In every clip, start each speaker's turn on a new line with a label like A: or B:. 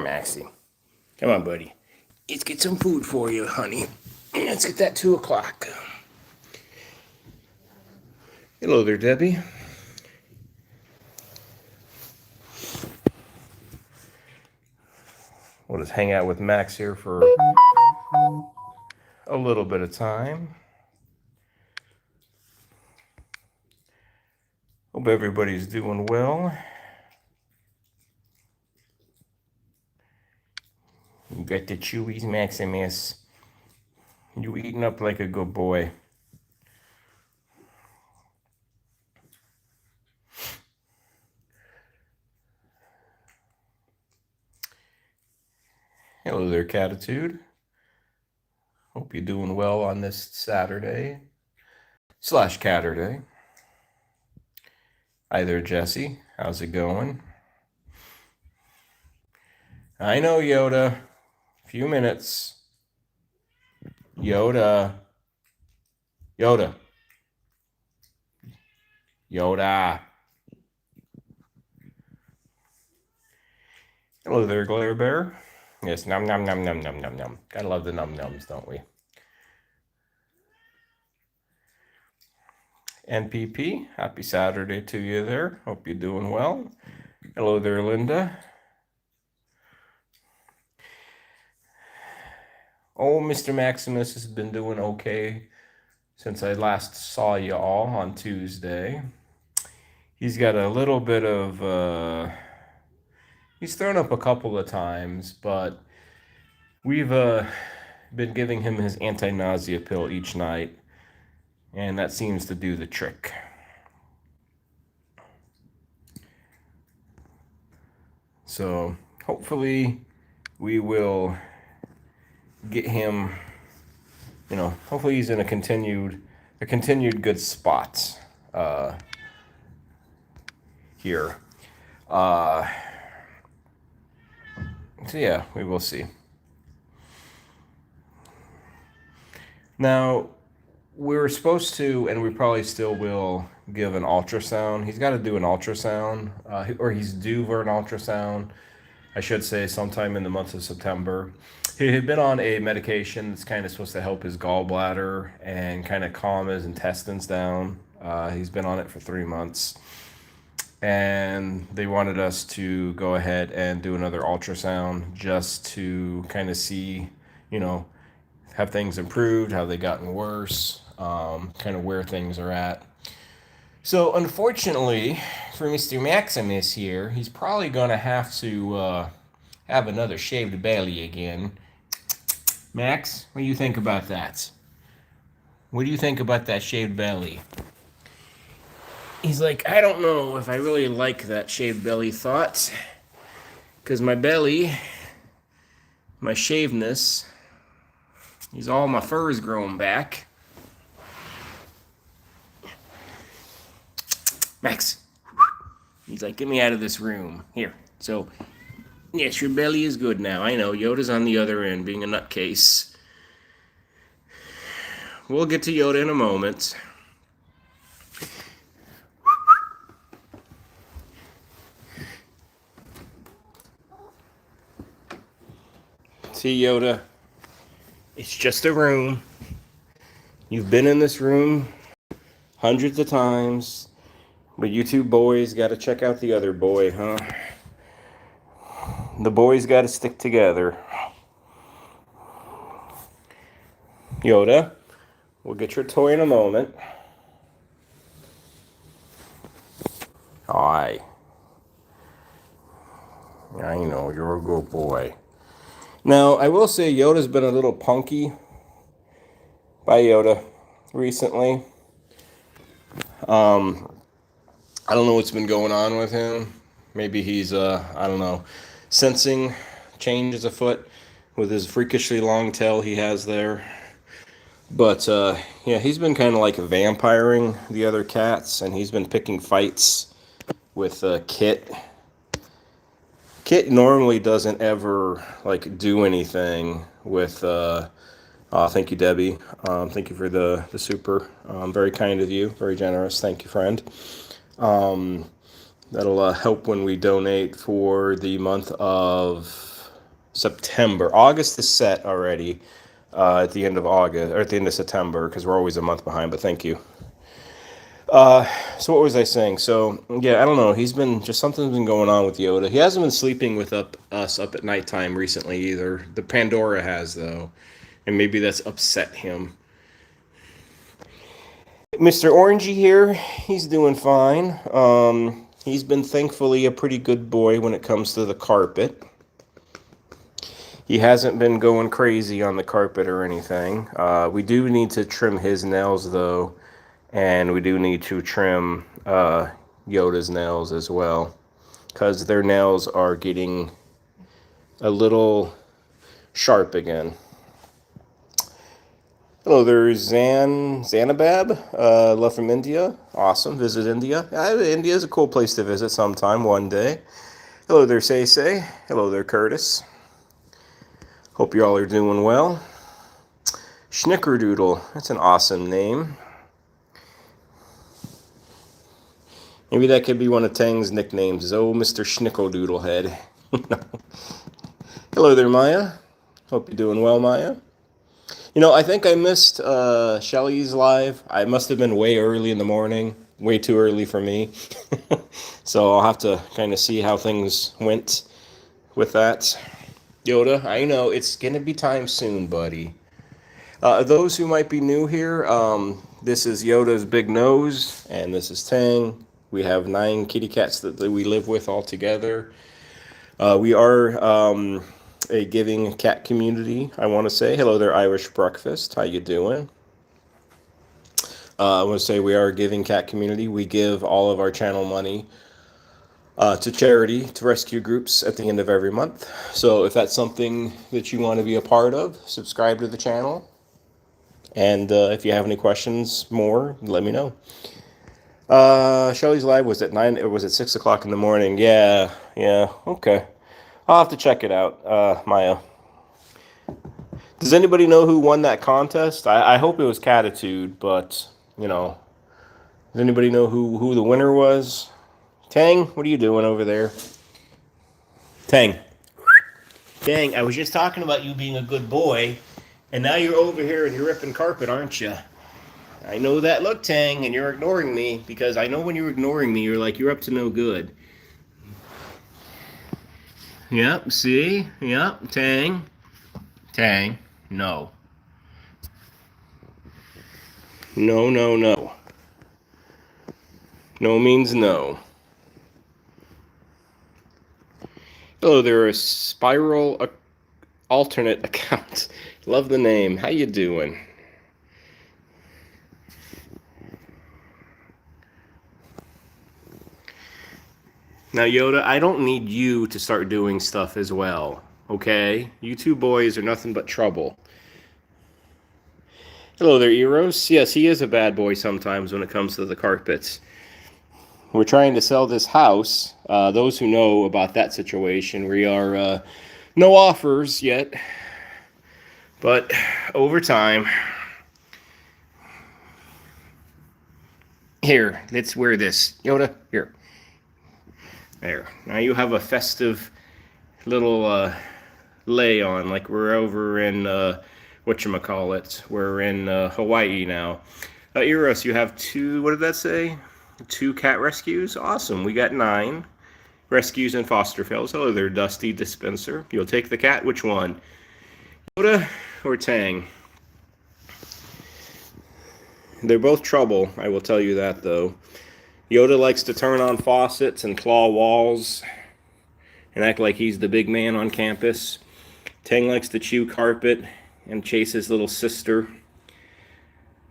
A: Maxie. Come on, buddy. Let's get some food for you, honey. Let's get that 2 o'clock. Hello there, Debbie. We'll just hang out with Max here for a little bit of time. Hope everybody's doing well. You got the chewies, Maximus. You eating up like a good boy. Hello there, Catitude. Hope you're doing well on this Saturday / Catterday. Hi there, Jesse. How's it going? I know, Yoda. Few minutes. Yoda. Yoda. Yoda. Hello there, Glare Bear. Yes, num num num num num num num. Gotta love the num nums, don't we? NPP, happy Saturday to you there. Hope you're doing well. Hello there, Linda. Oh, Mr. Maximus has been doing okay since I last saw you all on Tuesday. He's got a little bit of, he's thrown up a couple of times, but we've been giving him his anti-nausea pill each night, and that seems to do the trick. So hopefully we will get him, hopefully he's in a continued good spot here. So yeah, we will see. Now, we were supposed to, and we probably still will, give an ultrasound. He's got to do an ultrasound, or he's due for an ultrasound, I should say, sometime in the month of September. He had been on a medication that's kind of supposed to help his gallbladder and kind of calm his intestines down. He's been on it for 3 months. And they wanted us to go ahead and do another ultrasound just to kind of see, have things improved, have they gotten worse, kind of where things are at. So unfortunately for Mr. Maximus here, he's probably going to have to have another shaved belly again. Max, what do you think about that? What do you think about that shaved belly? He's like, I don't know if I really like that shaved belly thought, because my belly, my shavedness, all my fur is growing back. Max, he's like, get me out of this room. Here. So, yes, your belly is good now. I know, Yoda's on the other end, being a nutcase. We'll get to Yoda in a moment. See, Yoda, it's just a room. You've been in this room hundreds of times, but you two boys got to check out the other boy, huh? The boys got to stick together. Yoda, we'll get your toy in a moment. Hi. I know, you're a good boy. Now, I will say Yoda's been a little punky. Bye, Yoda, recently. I don't know what's been going on with him. Maybe he's, I don't know, sensing changes afoot with his freakishly long tail he has there. But, yeah, he's been kind of like vampiring the other cats, and he's been picking fights with Kit. Kit normally doesn't ever, do anything with, thank you, Debbie. Thank you for the super. Very kind of you. Very generous. Thank you, friend. That'll help when we donate for the month of September. August is set already at the end of August, or at the end of September, because we're always a month behind, but thank you. So what was I saying? So, yeah, I don't know. Something's been going on with Yoda. He hasn't been sleeping with us up at nighttime recently either. The Pandora has, though, and maybe that's upset him. Mr. Orangey here, he's doing fine. He's been thankfully a pretty good boy when it comes to the carpet. He hasn't been going crazy on the carpet or anything. We do need to trim his nails, though, and we do need to trim Yoda's nails as well, because their nails are getting a little sharp again. Hello there, Zanabab. Love from India. Awesome. Visit India. India is a cool place to visit sometime one day. Hello there, Say. Hello there, Curtis. Hope you all are doing well. Schnickerdoodle. That's an awesome name. Maybe that could be one of Tang's nicknames. Oh, Mr. Schnickerdoodlehead. Hello there, Maya. Hope you're doing well, Maya. You know, I think I missed Shelly's live. I must have been way early in the morning, way too early for me. So I'll have to kind of see how things went with that. Yoda, I know, it's going to be time soon, buddy. Those who might be new here, this is Yoda's big nose, and this is Tang. We have 9 kitty cats that we live with all together. We are... a giving cat community, I want to say. Hello there, Irish Breakfast. How you doing? I want to say we are a giving cat community. We give all of our channel money to charity, to rescue groups at the end of every month. So if that's something that you want to be a part of, subscribe to the channel. And if you have any questions more, let me know. Shelly's live was at 9. It was at 6 o'clock in the morning. Yeah. Okay. I'll have to check it out, Maya. Does anybody know who won that contest? I hope it was Catitude, but, you know, does anybody know who the winner was? Tang, what are you doing over there? Tang, I was just talking about you being a good boy, and now you're over here and you're ripping carpet, aren't you? I know that look, Tang, and you're ignoring me, because I know when you're ignoring me, you're like, you're up to no good. Yep, see? Yep, Tang, no. No. No means no. Hello there, a spiral alternate account. Love the name. How you doing? Now, Yoda, I don't need you to start doing stuff as well, okay? You two boys are nothing but trouble. Hello there, Eros. Yes, he is a bad boy sometimes when it comes to the carpets. We're trying to sell this house. Those who know about that situation, we are no offers yet, but over time. Here, let's wear this. Yoda, here. There. Now you have a festive little lay on, like we're over in whatchamacallit. We're in Hawaii now. Eros, you have 2, what did that say? 2 cat rescues? Awesome. We got 9 rescues and foster fails. Hello there, Dusty Dispenser. You'll take the cat? Which one? Yoda or Tang? They're both trouble, I will tell you that, though. Yoda likes to turn on faucets and claw walls and act like he's the big man on campus. Tang likes to chew carpet and chase his little sister.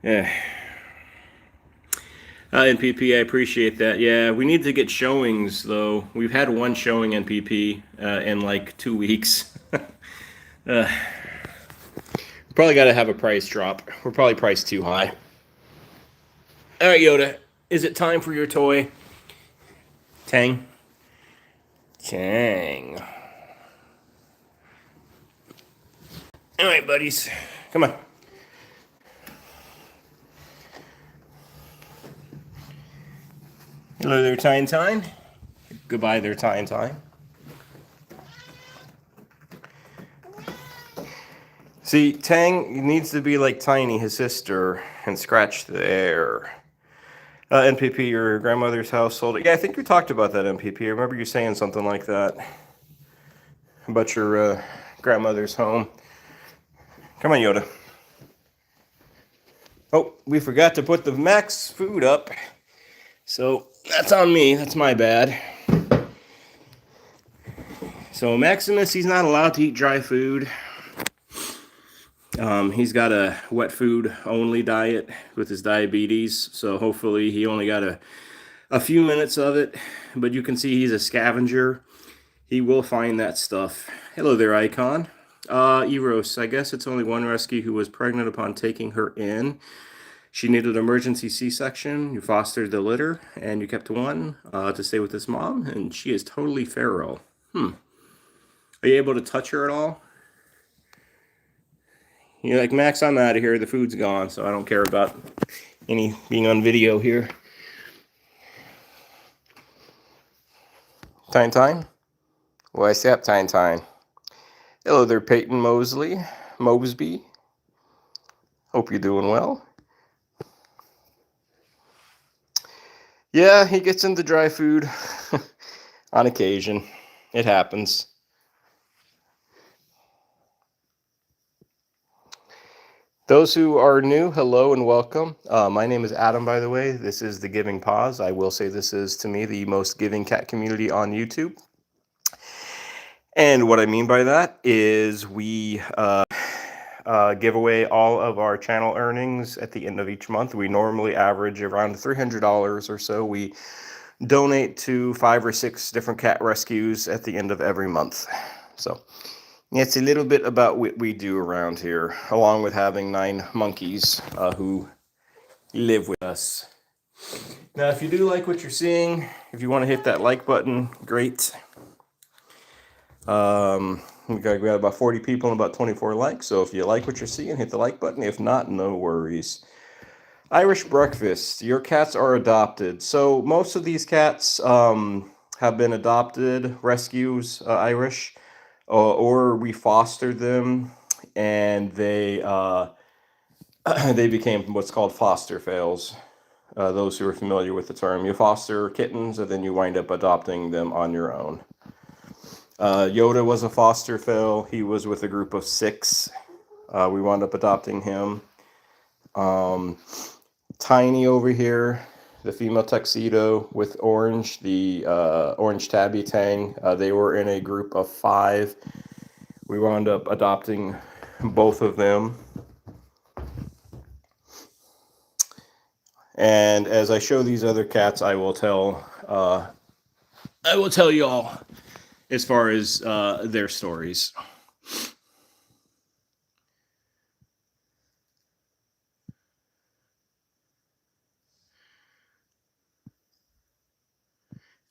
A: Yeah. NPP, I appreciate that. Yeah, we need to get showings, though. We've had 1 showing NPP in like 2 weeks. Probably got to have a price drop. We're probably priced too high. All right, Yoda. Is it time for your toy? Tang. All right, buddies. Come on. Hello there, Tine. Goodbye there, Tine. See, Tang needs to be like Tiny, his sister, and scratch the air. NPP, your grandmother's household. Yeah, I think we talked about that, NPP. I remember you saying something like that about your grandmother's home. Come on, Yoda. Oh, we forgot to put the Max food up. So that's on me. That's my bad. So Maximus, he's not allowed to eat dry food. He's got a wet food only diet with his diabetes. So hopefully he only got a few minutes of it. But you can see he's a scavenger. He will find that stuff. Hello there, Icon. Eros, I guess it's only one rescue who was pregnant upon taking her in. She needed emergency C-section. You fostered the litter, and you kept one to stay with his mom, and she is totally feral. Are you able to touch her at all? You're like, Max, I'm out of here. The food's gone, so I don't care about any being on video here. Tine? What's up, Tine? Hello there, Peyton Mosby. Hope you're doing well. Yeah, he gets into dry food on occasion. It happens. Those who are new, hello and welcome. My name is Adam, by the way. This is the Giving PAWS. I will say this is, to me, the most giving cat community on YouTube. And what I mean by that is we give away all of our channel earnings at the end of each month. We normally average around $300 or so. We donate to 5 or 6 different cat rescues at the end of every month. So it's a little bit about what we do around here, along with having 9 monkeys who live with us. Now, if you do like what you're seeing, if you want to hit that like button, great. We got about 40 people and about 24 likes, so if you like what you're seeing, hit the like button. If not, no worries. Irish breakfast. Your cats are adopted. So most of these cats have been adopted, rescues, Irish, or we fostered them, and they they became what's called foster fails. Those who are familiar with the term, you foster kittens, and then you wind up adopting them on your own. Yoda was a foster fail. He was with a group of 6. We wound up adopting him. Tiny over here, the female tuxedo with orange, the orange tabby Tang. They were in a group of 5. We wound up adopting both of them. And as I show these other cats, I will tell you all as far as their stories.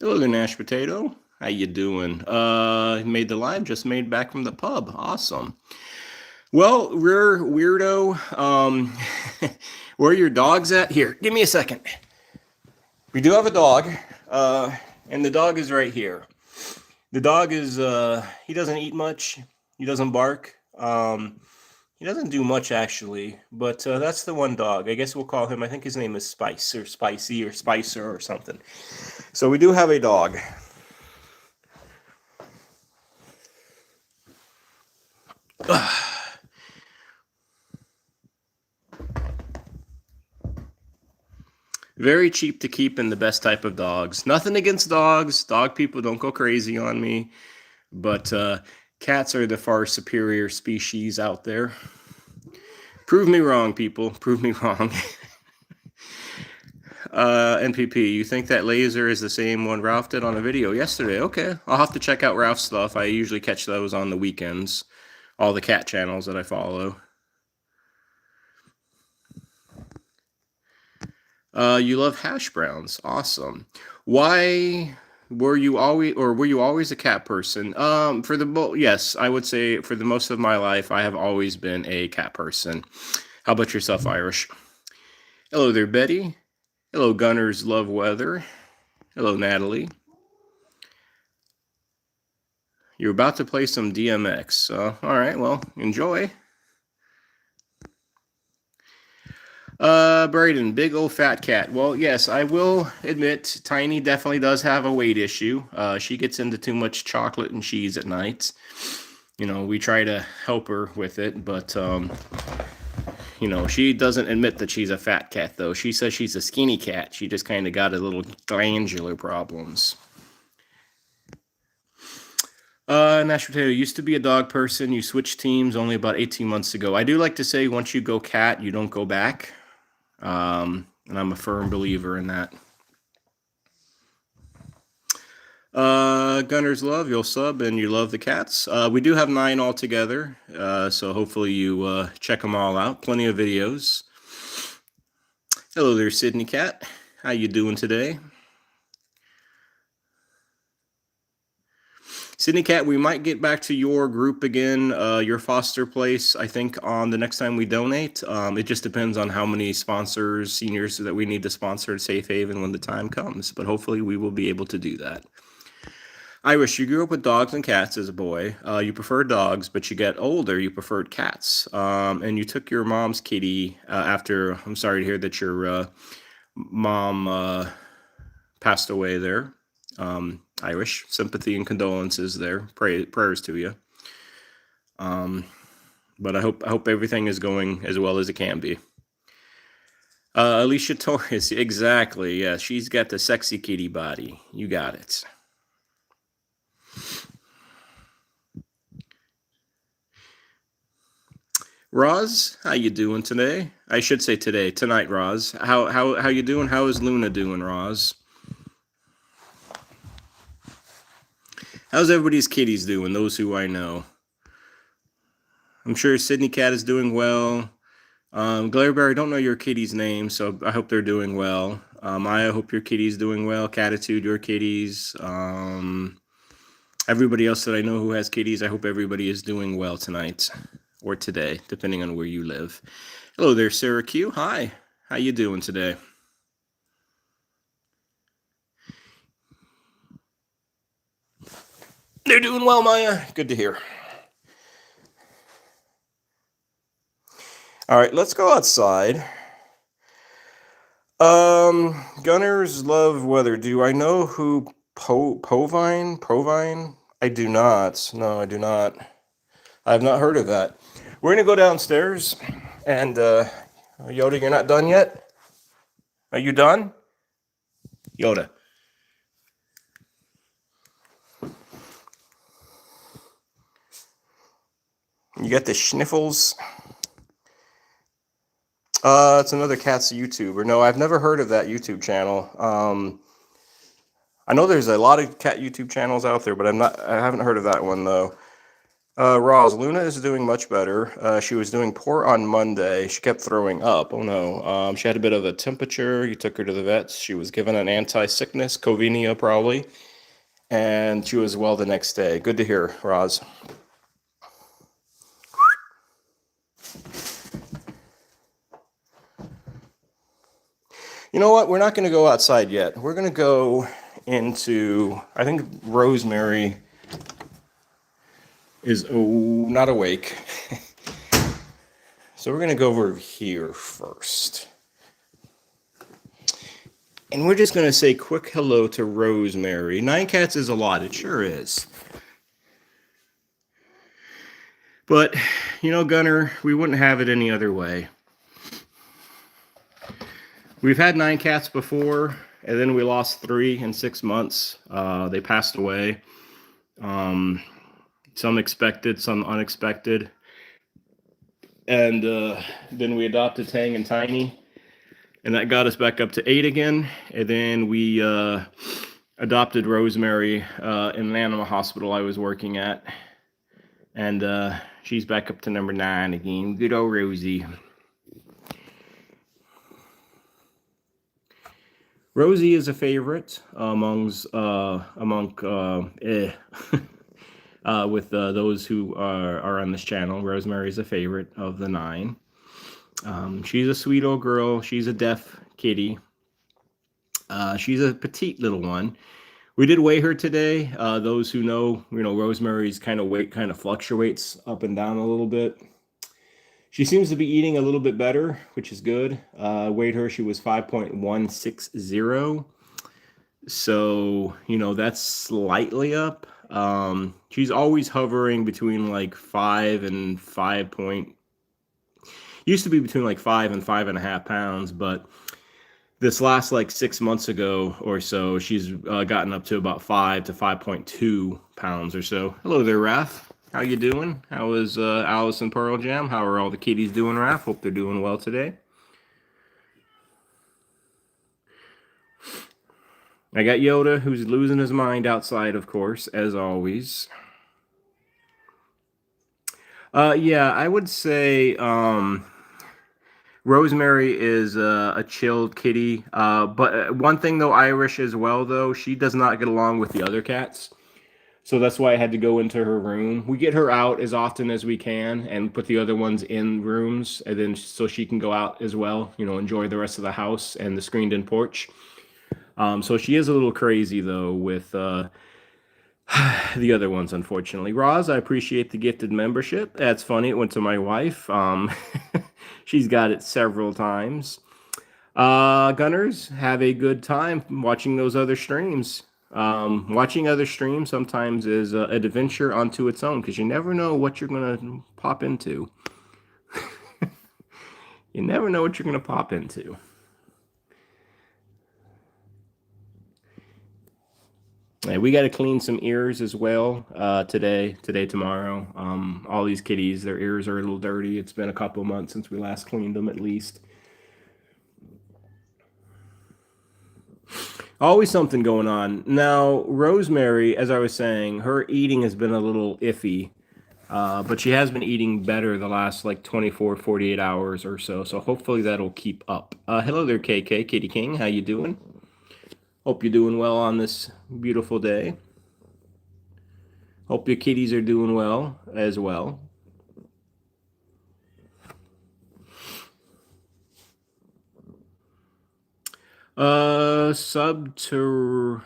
A: Hello there, Nash Potato. How you doing? Made the live, just made back from the pub. Awesome. Well, weirdo, where are your dogs at? Here, give me a second. We do have a dog, and the dog is right here. The dog is, he doesn't eat much. He doesn't bark. He doesn't do much, actually, but that's the one dog. I guess we'll call him, I think his name is Spice, or Spicy, or Spicer, or something. So we do have a dog. Very cheap to keep and the best type of dogs. Nothing against dogs. Dog people, don't go crazy on me. But cats are the far superior species out there. Prove me wrong, people. Prove me wrong. NPP, you think that laser is the same one Ralph did on a video yesterday? Okay, I'll have to check out Ralph's stuff. I usually catch those on the weekends. All the cat channels that I follow. You love hash browns. Awesome. Why were you always a cat person? Yes, I would say for the most of my life, I have always been a cat person. How about yourself, Irish? Hello there, Betty. Hello, Gunners Love Weather. Hello, Natalie. You're about to play some DMX. All right, well, enjoy. Braden, big old fat cat. Well, yes, I will admit, Tiny definitely does have a weight issue. She gets into too much chocolate and cheese at night. You know, we try to help her with it, but you know, she doesn't admit that she's a fat cat, though. She says she's a skinny cat. She just kind of got a little glandular problems. Nash Potato, used to be a dog person. You switched teams only about 18 months ago. I do like to say once you go cat, you don't go back. And I'm a firm believer in that. Gunners Love, you'll sub and you love the cats. We do have 9 altogether, so hopefully you check them all out. Plenty of videos. Hello there, Sydney Cat. How you doing today? Sydney Cat, we might get back to your group again, your foster place, I think, on the next time we donate. It just depends on how many sponsors, seniors that we need to sponsor at Safe Haven when the time comes. But hopefully we will be able to do that. Irish, you grew up with dogs and cats as a boy. You preferred dogs, but you get older, you preferred cats. And you took your mom's kitty after, I'm sorry to hear that your mom passed away there. Irish, sympathy and condolences there. Prayers to you. But I hope everything is going as well as it can be. Alicia Torres, exactly. Yeah, she's got the sexy kitty body. You got it. Roz, how you doing today? I should say today, tonight, Roz. How you doing? How is Luna doing, Roz? How's everybody's kitties doing? Those who I know. I'm sure Sydney Cat is doing well. Glareberry, I don't know your kitty's name, so I hope they're doing well. Maya, I hope your kitty's doing well. Catitude, your kitties. Everybody else that I know who has kitties, I hope everybody is doing well tonight or today, depending on where you live. Hello there, Sarah Q. Hi. How you doing today? They're doing well, Maya. Good to hear. All right, let's go outside. Gunners Love Weather. Do I know who Provine? I do not. No, I do not. I have not heard of that. We're gonna go downstairs, and Yoda, you're not done yet? Are you done? Yoda. You got the sniffles? It's another cat's YouTuber. No, I've never heard of that YouTube channel. I know there's a lot of cat YouTube channels out there, but I haven't heard of that one though. Roz, Luna is doing much better. She was doing poor on Monday. She kept throwing up. Oh no. She had a bit of a temperature. You took her to the vets. She was given an anti-sickness, Covinia probably, and she was well the next day. Good to hear, Roz. You know what? We're not going to go outside yet. We're going to go into, I think Rosemary is not awake. So we're going to go over here first. And we're just going to say quick hello to Rosemary. 9 cats is a lot. It sure is. But, you know, Gunner, we wouldn't have it any other way. We've had 9 cats before, and then we lost 3 in 6 months. They passed away. Some expected, some unexpected. And then we adopted Tang and Tiny, and that got us back up to 8 again. And then we adopted Rosemary in an animal hospital I was working at. And she's back up to number 9 again. Good old Rosie. Rosie is a favorite among with those who are on this channel. Rosemary is a favorite of the 9. She's a sweet old girl. She's a deaf kitty. She's a petite little one. We did weigh her today. Those who know, Rosemary's kind of weight kind of fluctuates up and down a little bit. She seems to be eating a little bit better, which is good. Weighed her, she was 5.160. So, you know, that's slightly up. She's always hovering between like 5 and 5 point, used to be between like 5 and 5.5 pounds, but this last like 6 months ago or so, she's gotten up to about 5 to 5.2 pounds or so. Hello there, Raph. How you doing? How is Alice and Pearl Jam? How are all the kitties doing, Raph? Hope they're doing well today. I got Yoda, who's losing his mind outside, of course, as always. Yeah, I would say Rosemary is a chilled kitty. But one thing, though, Irish as well, though, she does not get along with the other cats. So that's why I had to go into her room. We get her out as often as we can and put the other ones in rooms, and then so she can go out as well, you know, enjoy the rest of the house and the screened-in porch. So she is a little crazy, though, with the other ones, unfortunately. Roz, I appreciate the gifted membership. That's funny. It went to my wife. She's got it several times. Gunners, have a good time watching those other streams. Watching other streams sometimes is an adventure unto its own, because you never know what you're going to pop into. You never know what you're going to pop into. And we got to clean some ears as well today, tomorrow. All these kitties, their ears are a little dirty. It's been a couple months since we last cleaned them, at least. Always something going on. Now, Rosemary, as I was saying, her eating has been a little iffy. But she has been eating better the last like 24, 48 hours or so. So hopefully that'll keep up. Hello there, KK, Kitty King. How you doing? Hope you're doing well on this beautiful day. Hope your kitties are doing well as well. Subter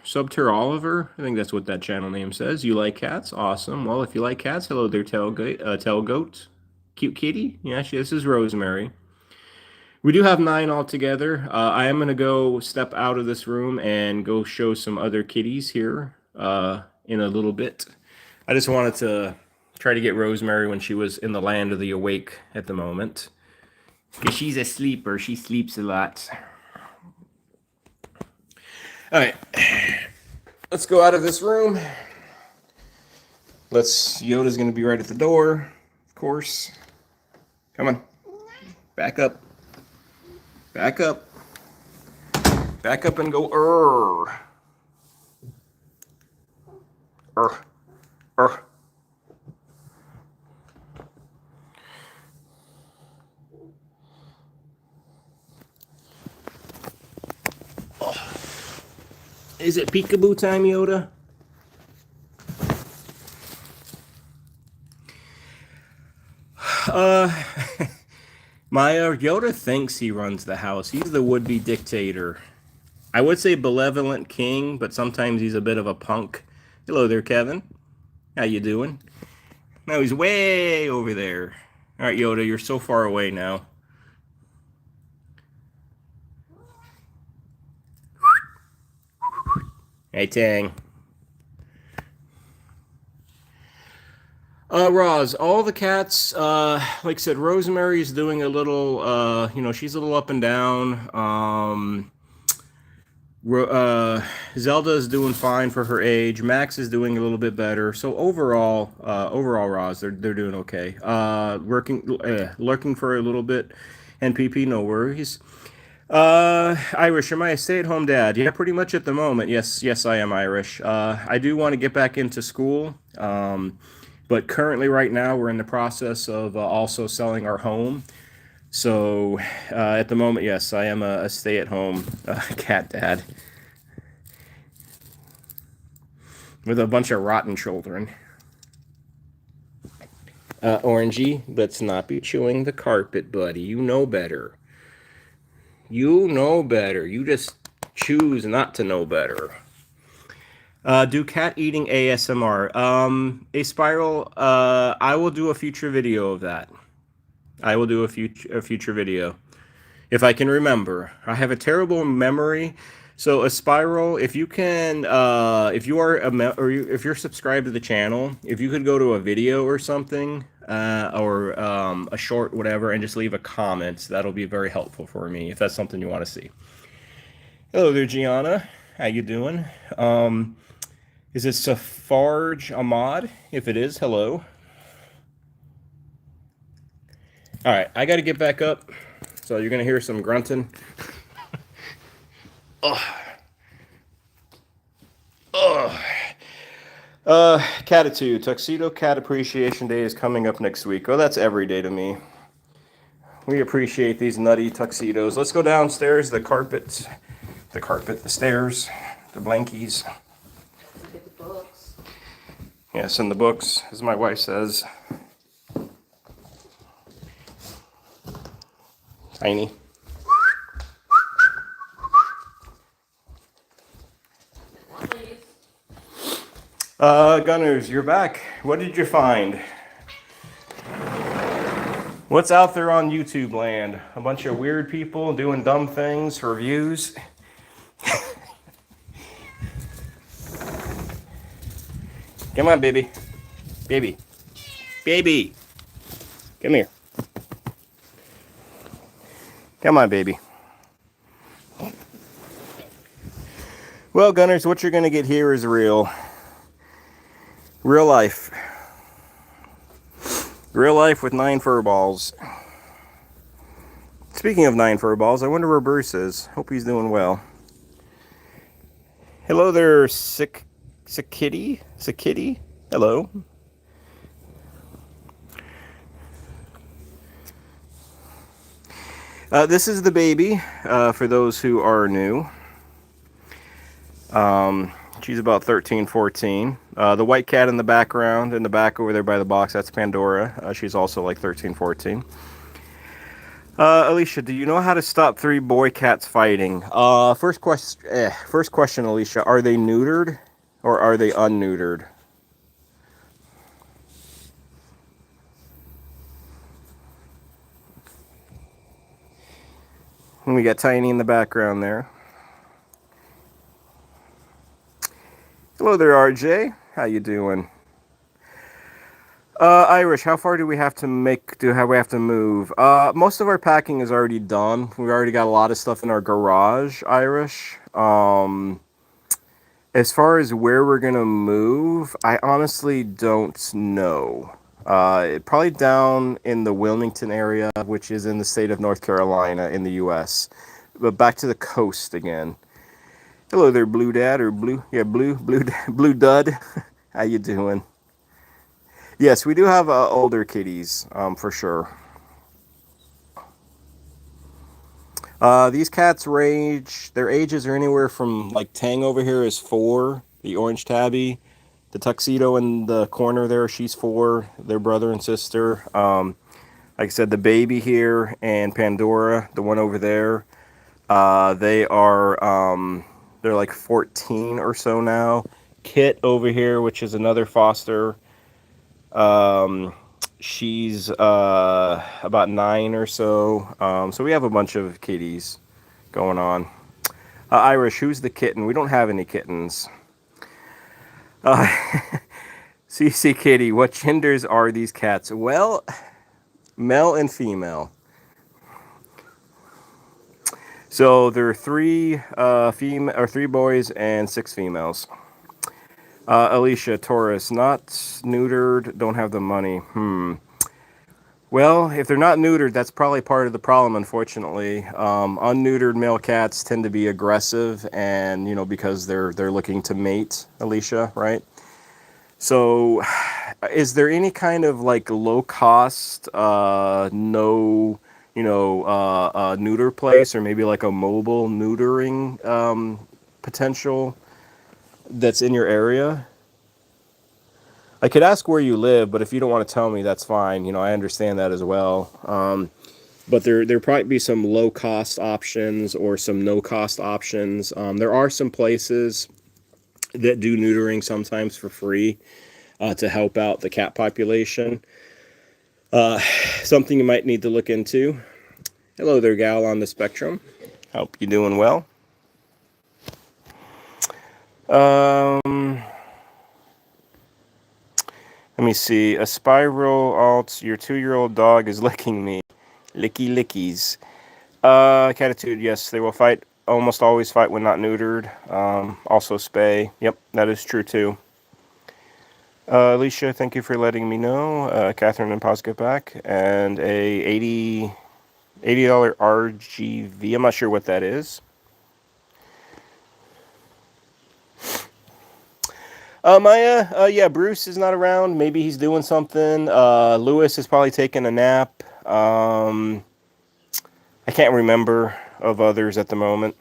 A: Oliver, I think that's what that channel name says. You like cats? Awesome. Well, if you like cats, hello there, Tailgoat. Cute kitty. Yeah, this is Rosemary. We do have 9 altogether. I am going to go step out of this room and go show some other kitties here in a little bit. I just wanted to try to get Rosemary when she was in the land of the awake at the moment. Because she's a sleeper. She sleeps a lot. All right. Let's go out of this room. Yoda's going to be right at the door, of course. Come on. Back up. Back up. Back up and go. Is it peekaboo time, Yoda? Yoda thinks he runs the house. He's the would-be dictator. I would say benevolent king, but sometimes he's a bit of a punk. Hello there, Kevin. How you doing? Now he's way over there. All right, Yoda, you're so far away now. Hey, Tang. Roz, all the cats, like I said, Rosemary's doing a little, she's a little up and down. Zelda's doing fine for her age. Max is doing a little bit better. So overall, Roz, they're doing okay. Lurking for a little bit. NPP, no worries. Irish, am I a stay-at-home dad? Yeah, pretty much at the moment. Yes, I am Irish. I do want to get back into school. But currently, right now, we're in the process of also selling our home. So at the moment, yes, I am a stay-at-home cat dad with a bunch of rotten children. Orangey, let's not be chewing the carpet, buddy. You know better. You know better. You just choose not to know better. Do cat eating ASMR. A spiral, I will do a future video of that. I will do a future video if I can remember. I have a terrible memory. So a spiral, if you can, if you are if you're subscribed to the channel, if you could go to a video or something, or a short whatever, and just leave a comment, that'll be very helpful for me if that's something you want to see. Hello there, Gianna. How you doing? Is it Safarge Ahmad? If it is, hello. All right, I got to get back up, so you're gonna hear some grunting. Oh, oh. Catitude. Tuxedo Cat Appreciation Day is coming up next week. Oh, that's every day to me. We appreciate these nutty tuxedos. Let's go downstairs. The stairs, the blankies.
B: Look at the books.
A: Yes, and the books, as my wife says. Tiny. Gunners, you're back. What did you find? What's out there on YouTube land? A bunch of weird people doing dumb things for views? Come on, baby. Baby. Baby. Come here. Come on, baby. Well, Gunners, what you're going to get here is real. Real life. Real life with 9 fur balls. Speaking of 9 fur balls, I wonder where Bruce is. Hope he's doing well. Hello there, Sikitty? Hello. This is the baby, for those who are new. She's about 13, 14. The white cat in the background, in the back over there by the box, that's Pandora. She's also like 13, 14. Alicia, do you know how to stop 3 boy cats fighting? First question, Alicia. Are they neutered or are they unneutered? And we got Tiny in the background there. Hello there, RJ. How you doing? Irish, how far do we have to move? Most of our packing is already done. We've already got a lot of stuff in our garage, Irish. As far as where we're gonna move, I honestly don't know. Probably down in the Wilmington area, which is in the state of North Carolina in the U.S. But back to the coast again. Hello there, Blue Dad, or Blue Dud. How you doing? Yes, we do have older kitties, for sure. These cats range, their ages are anywhere from, like, Tang over here is 4, the orange tabby. The tuxedo in the corner there, she's 4, their brother and sister. Like I said, the baby here and Pandora, the one over there, they're like 14 or so now. Kit over here, which is another foster, she's about 9 or so. So we have a bunch of kitties going on. Irish, who's the kitten? We don't have any kittens. CC Kitty, what genders are these cats? Well, male and female. So there are 3 3 boys and 6 females. Alicia, Taurus, not neutered, don't have the money. Well, if they're not neutered, that's probably part of the problem, unfortunately. Unneutered male cats tend to be aggressive, and, you know, because they're looking to mate, Alicia, right? So, is there any kind of, like, low-cost, no, you know, neuter place, or maybe like a mobile neutering potential that's in your area? I could ask where you live, but if you don't want to tell me, that's fine. You know, I understand that as well. But there probably be some low-cost options or some no-cost options. There are some places that do neutering sometimes for free to help out the cat population. Uh, Something you might need to look into. Hello there, gal on the spectrum. Hope you're doing well. Let me see. A spiral alt. Your 2-year-old dog is licking me. Licky lickies. Catitude. Yes, they will fight. Almost always fight when not neutered. Also spay. Yep, that is true too. Alicia, thank you for letting me know. Catherine and Paz get back. And a $80 RGV. I'm not sure what that is. Maya, yeah, Bruce is not around. Maybe he's doing something. Lewis is probably taking a nap. I can't remember of others at the moment.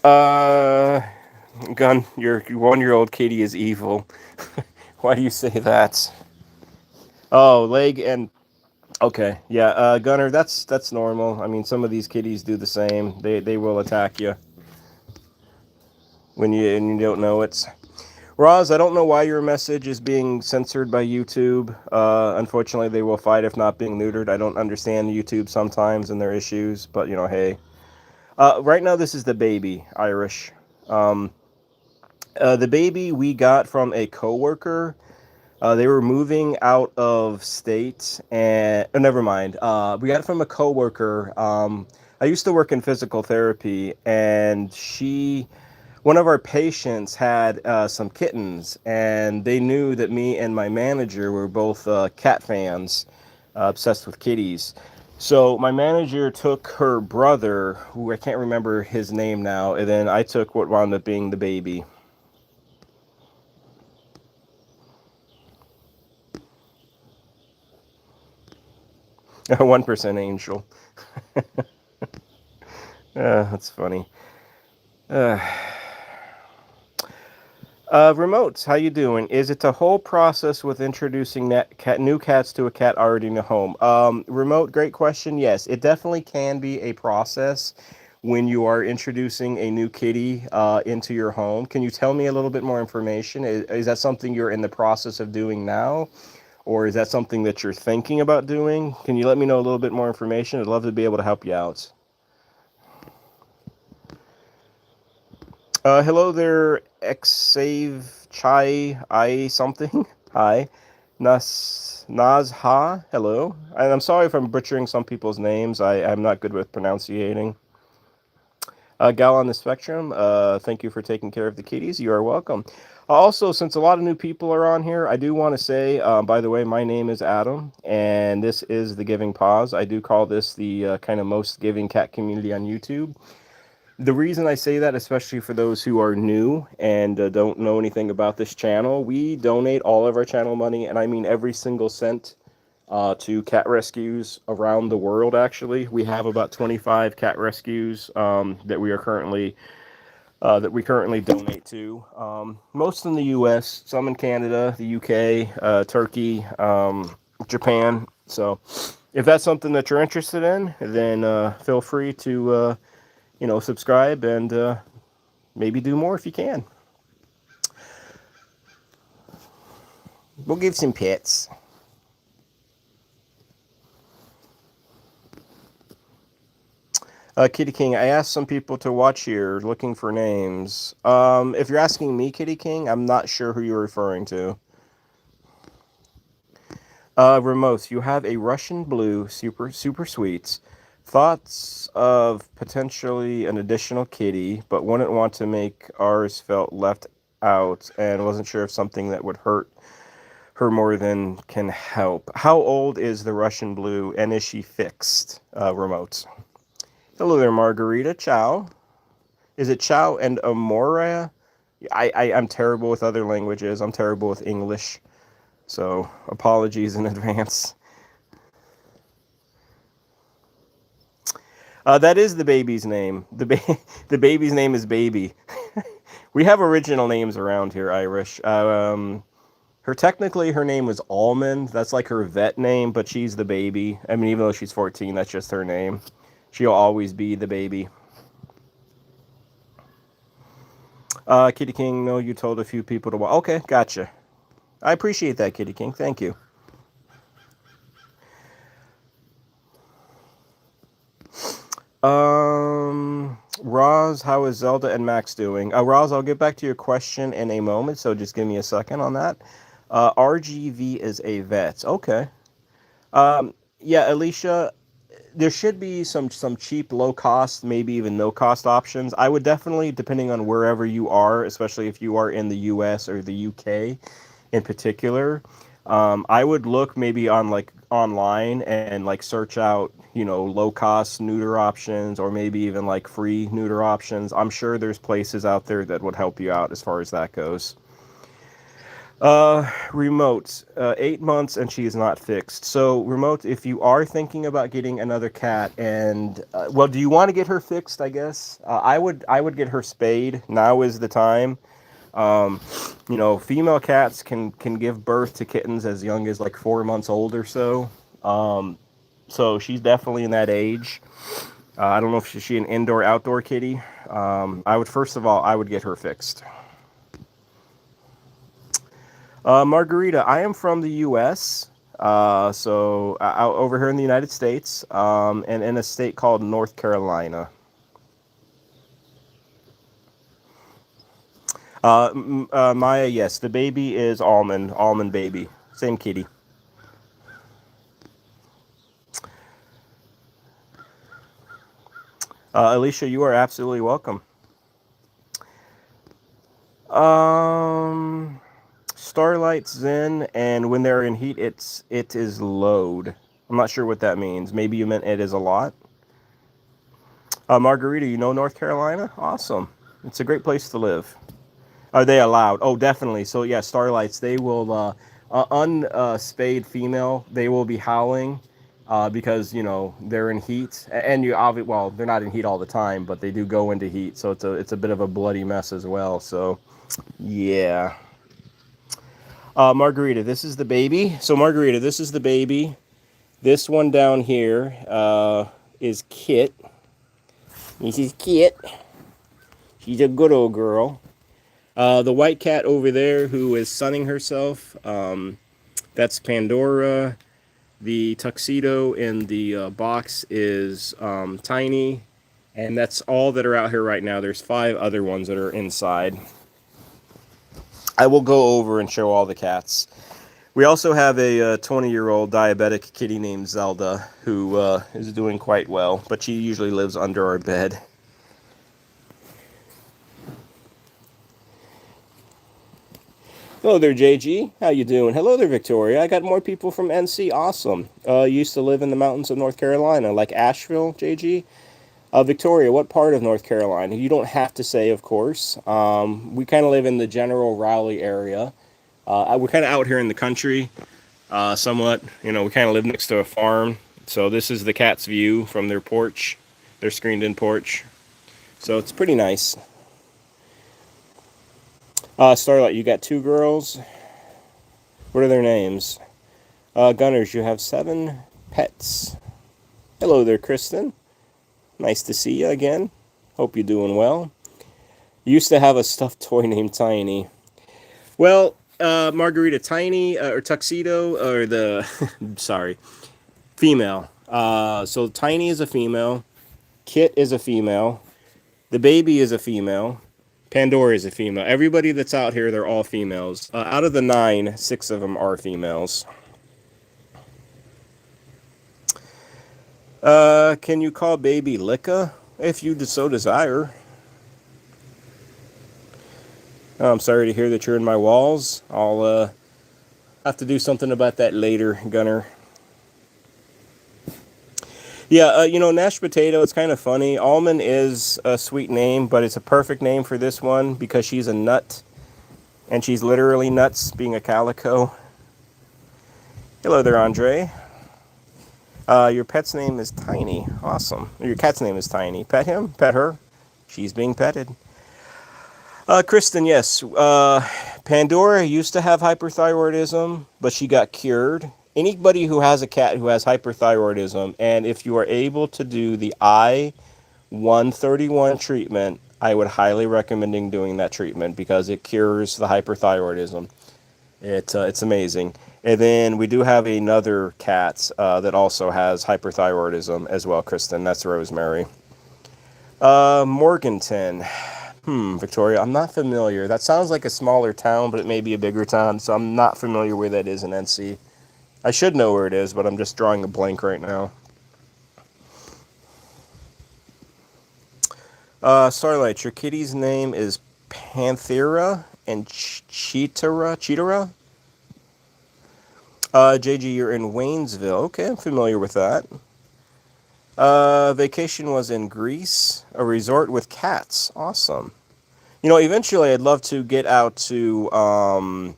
A: Uh, Gun, your 1-year-old Katie is evil. Why do you say that? Oh, leg and okay, yeah, Gunner, that's normal. I mean, some of these kitties do the same. They will attack you when you don't know it. Roz, I don't know why your message is being censored by YouTube. Unfortunately, they will fight if not being neutered. I don't understand YouTube sometimes and their issues, but you know, hey. Right now, this is the baby, Irish. The baby we got from a coworker. They were moving out of state, and oh, never mind. We got it from a coworker. I used to work in physical therapy, and one of our patients had some kittens, and they knew that me and my manager were both cat fans, obsessed with kitties. So my manager took her brother, who I can't remember his name now, and then I took what wound up being the baby. 1% angel. That's funny. Uh, Remotes, how you doing? Is it a whole process with introducing new cats to a cat already in the home? Remote, great question. Yes, it definitely can be a process when you are introducing a new kitty into your home. Can you tell me a little bit more information? Is that something you're in the process of doing now? Or is that something that you're thinking about doing? Can you let me know a little bit more information? I'd love to be able to help you out. Hello there, Xave Chai I something. Hi. Nazha. Hello. And I'm sorry if I'm butchering some people's names. I'm not good with pronunciating. Gal on the spectrum, thank you for taking care of the kitties. You are welcome. Also, since a lot of new people are on here, I do want to say, by the way, my name is Adam, and this is the Giving Paws. I do call this the kind of most giving cat community on YouTube. The reason I say that, especially for those who are new and don't know anything about this channel, we donate all of our channel money, and I mean every single cent, to cat rescues around the world. Actually, we have about 25 cat rescues that we currently donate to. Most in the U.S., some in Canada, the U.K., Turkey, Japan. So, if that's something that you're interested in, then feel free to subscribe and maybe do more if you can. We'll give some pets. Kitty King, I asked some people to watch here looking for names. If you're asking me, Kitty King, I'm not sure who you're referring to. Remote, you have a Russian blue, super, super sweet. Thoughts of potentially an additional kitty, but wouldn't want to make ours felt left out and wasn't sure if something that would hurt her more than can help. How old is the Russian blue and is she fixed? Remote. Hello there, Margarita. Ciao. Is it ciao and amore? I'm terrible with other languages. I'm terrible with English. So apologies in advance. That is the baby's name. The baby's name is Baby. We have original names around here, Irish. Her name was Almond. That's like her vet name, but she's the baby. I mean, even though she's 14, that's just her name. She'll always be the baby. Kitty King, no, you told a few people to watch. Okay, gotcha. I appreciate that, Kitty King. Thank you. Roz, how is Zelda and Max doing? Roz, I'll get back to your question in a moment, so just give me a second on that. RGV is a vet. Okay. Yeah, Alicia, there should be some cheap, low cost, maybe even no cost options. I would definitely, depending on wherever you are, especially if you are in the US or the UK in particular, I would look maybe on like online and like search out, low cost neuter options or maybe even like free neuter options. I'm sure there's places out there that would help you out as far as that goes. Remote, 8 months and she is not fixed. So, remote, if you are thinking about getting another cat, and well, do you want to get her fixed? I guess I would get her spayed. Now is the time. Female cats can give birth to kittens as young as like 4 months old or so. So she's definitely in that age. I don't know if she an indoor outdoor kitty. First of all, I would get her fixed. Margarita, I am from the U.S., so out over here in the United States, and in a state called North Carolina. Maya, yes, the baby is almond baby, same kitty. Alicia, you are absolutely welcome. Um, Starlight's in, and when they're in heat, it is load. I'm not sure what that means. Maybe you meant it is a lot. Margarita, you know North Carolina? Awesome. It's a great place to live. Are they allowed? Oh, definitely. So yeah, starlights. They will unspayed female. They will be howling because they're in heat, and well, they're not in heat all the time, but they do go into heat. So it's a bit of a bloody mess as well. So yeah. Margarita, this is the baby. So Margarita, this is the baby. This one down here is Kit. This is Kit. She's a good old girl. The white cat over there who is sunning herself, that's Pandora. The tuxedo in the box is Tiny. And that's all that are out here right now. There's 5 other ones that are inside. I will go over and show all the cats. We also have a 20-year-old diabetic kitty named Zelda who is doing quite well, but she usually lives under our bed. Hello there, JG. How you doing? Hello there, Victoria. I got more people from NC. Awesome. Used to live in the mountains of North Carolina, like Asheville, JG. Victoria, what part of North Carolina? You don't have to say, of course. We kind of live in the general Raleigh area. We're kind of out here in the country, somewhat. We kind of live next to a farm. So this is the cat's view from their porch, their screened-in porch. So it's pretty nice. Starlight, you got 2 girls. What are their names? Gunners, you have 7 pets. Hello there, Kristen. Nice to see you again. Hope you're doing well. You used to have a stuffed toy named Tiny. Well, Margarita, Tiny, or Tuxedo, or the... sorry. Female. So Tiny is a female. Kit is a female. The baby is a female. Pandora is a female. Everybody that's out here, they're all females. Out of the 9, 6 of them are females. Can you call baby Licka if you so desire? I'm sorry to hear that you're in my walls. I'll have to do something about that later, Gunner. Yeah, Nash Potato, it's kind of funny. Almond is a sweet name, but it's a perfect name for this one because she's a nut. And she's literally nuts, being a calico. Hello there, Andre. Your pet's name is Tiny. Awesome. Your cat's name is Tiny. Pet him, pet her. She's being petted. Kristen, yes. Pandora used to have hyperthyroidism, but she got cured. Anybody who has a cat who has hyperthyroidism, and if you are able to do the I-131 treatment, I would highly recommend doing that treatment because it cures the hyperthyroidism. It's amazing. And then we do have another cat that also has hyperthyroidism as well, Kristen. That's Rosemary. Morganton. Victoria, I'm not familiar. That sounds like a smaller town, but it may be a bigger town, so I'm not familiar where that is in NC. I should know where it is, but I'm just drawing a blank right now. Starlight, your kitty's name is Panthera and Cheetara? JG, you're in Waynesville. Okay, I'm familiar with that. Vacation was in Greece, a resort with cats. Awesome. You know, eventually I'd love to get out to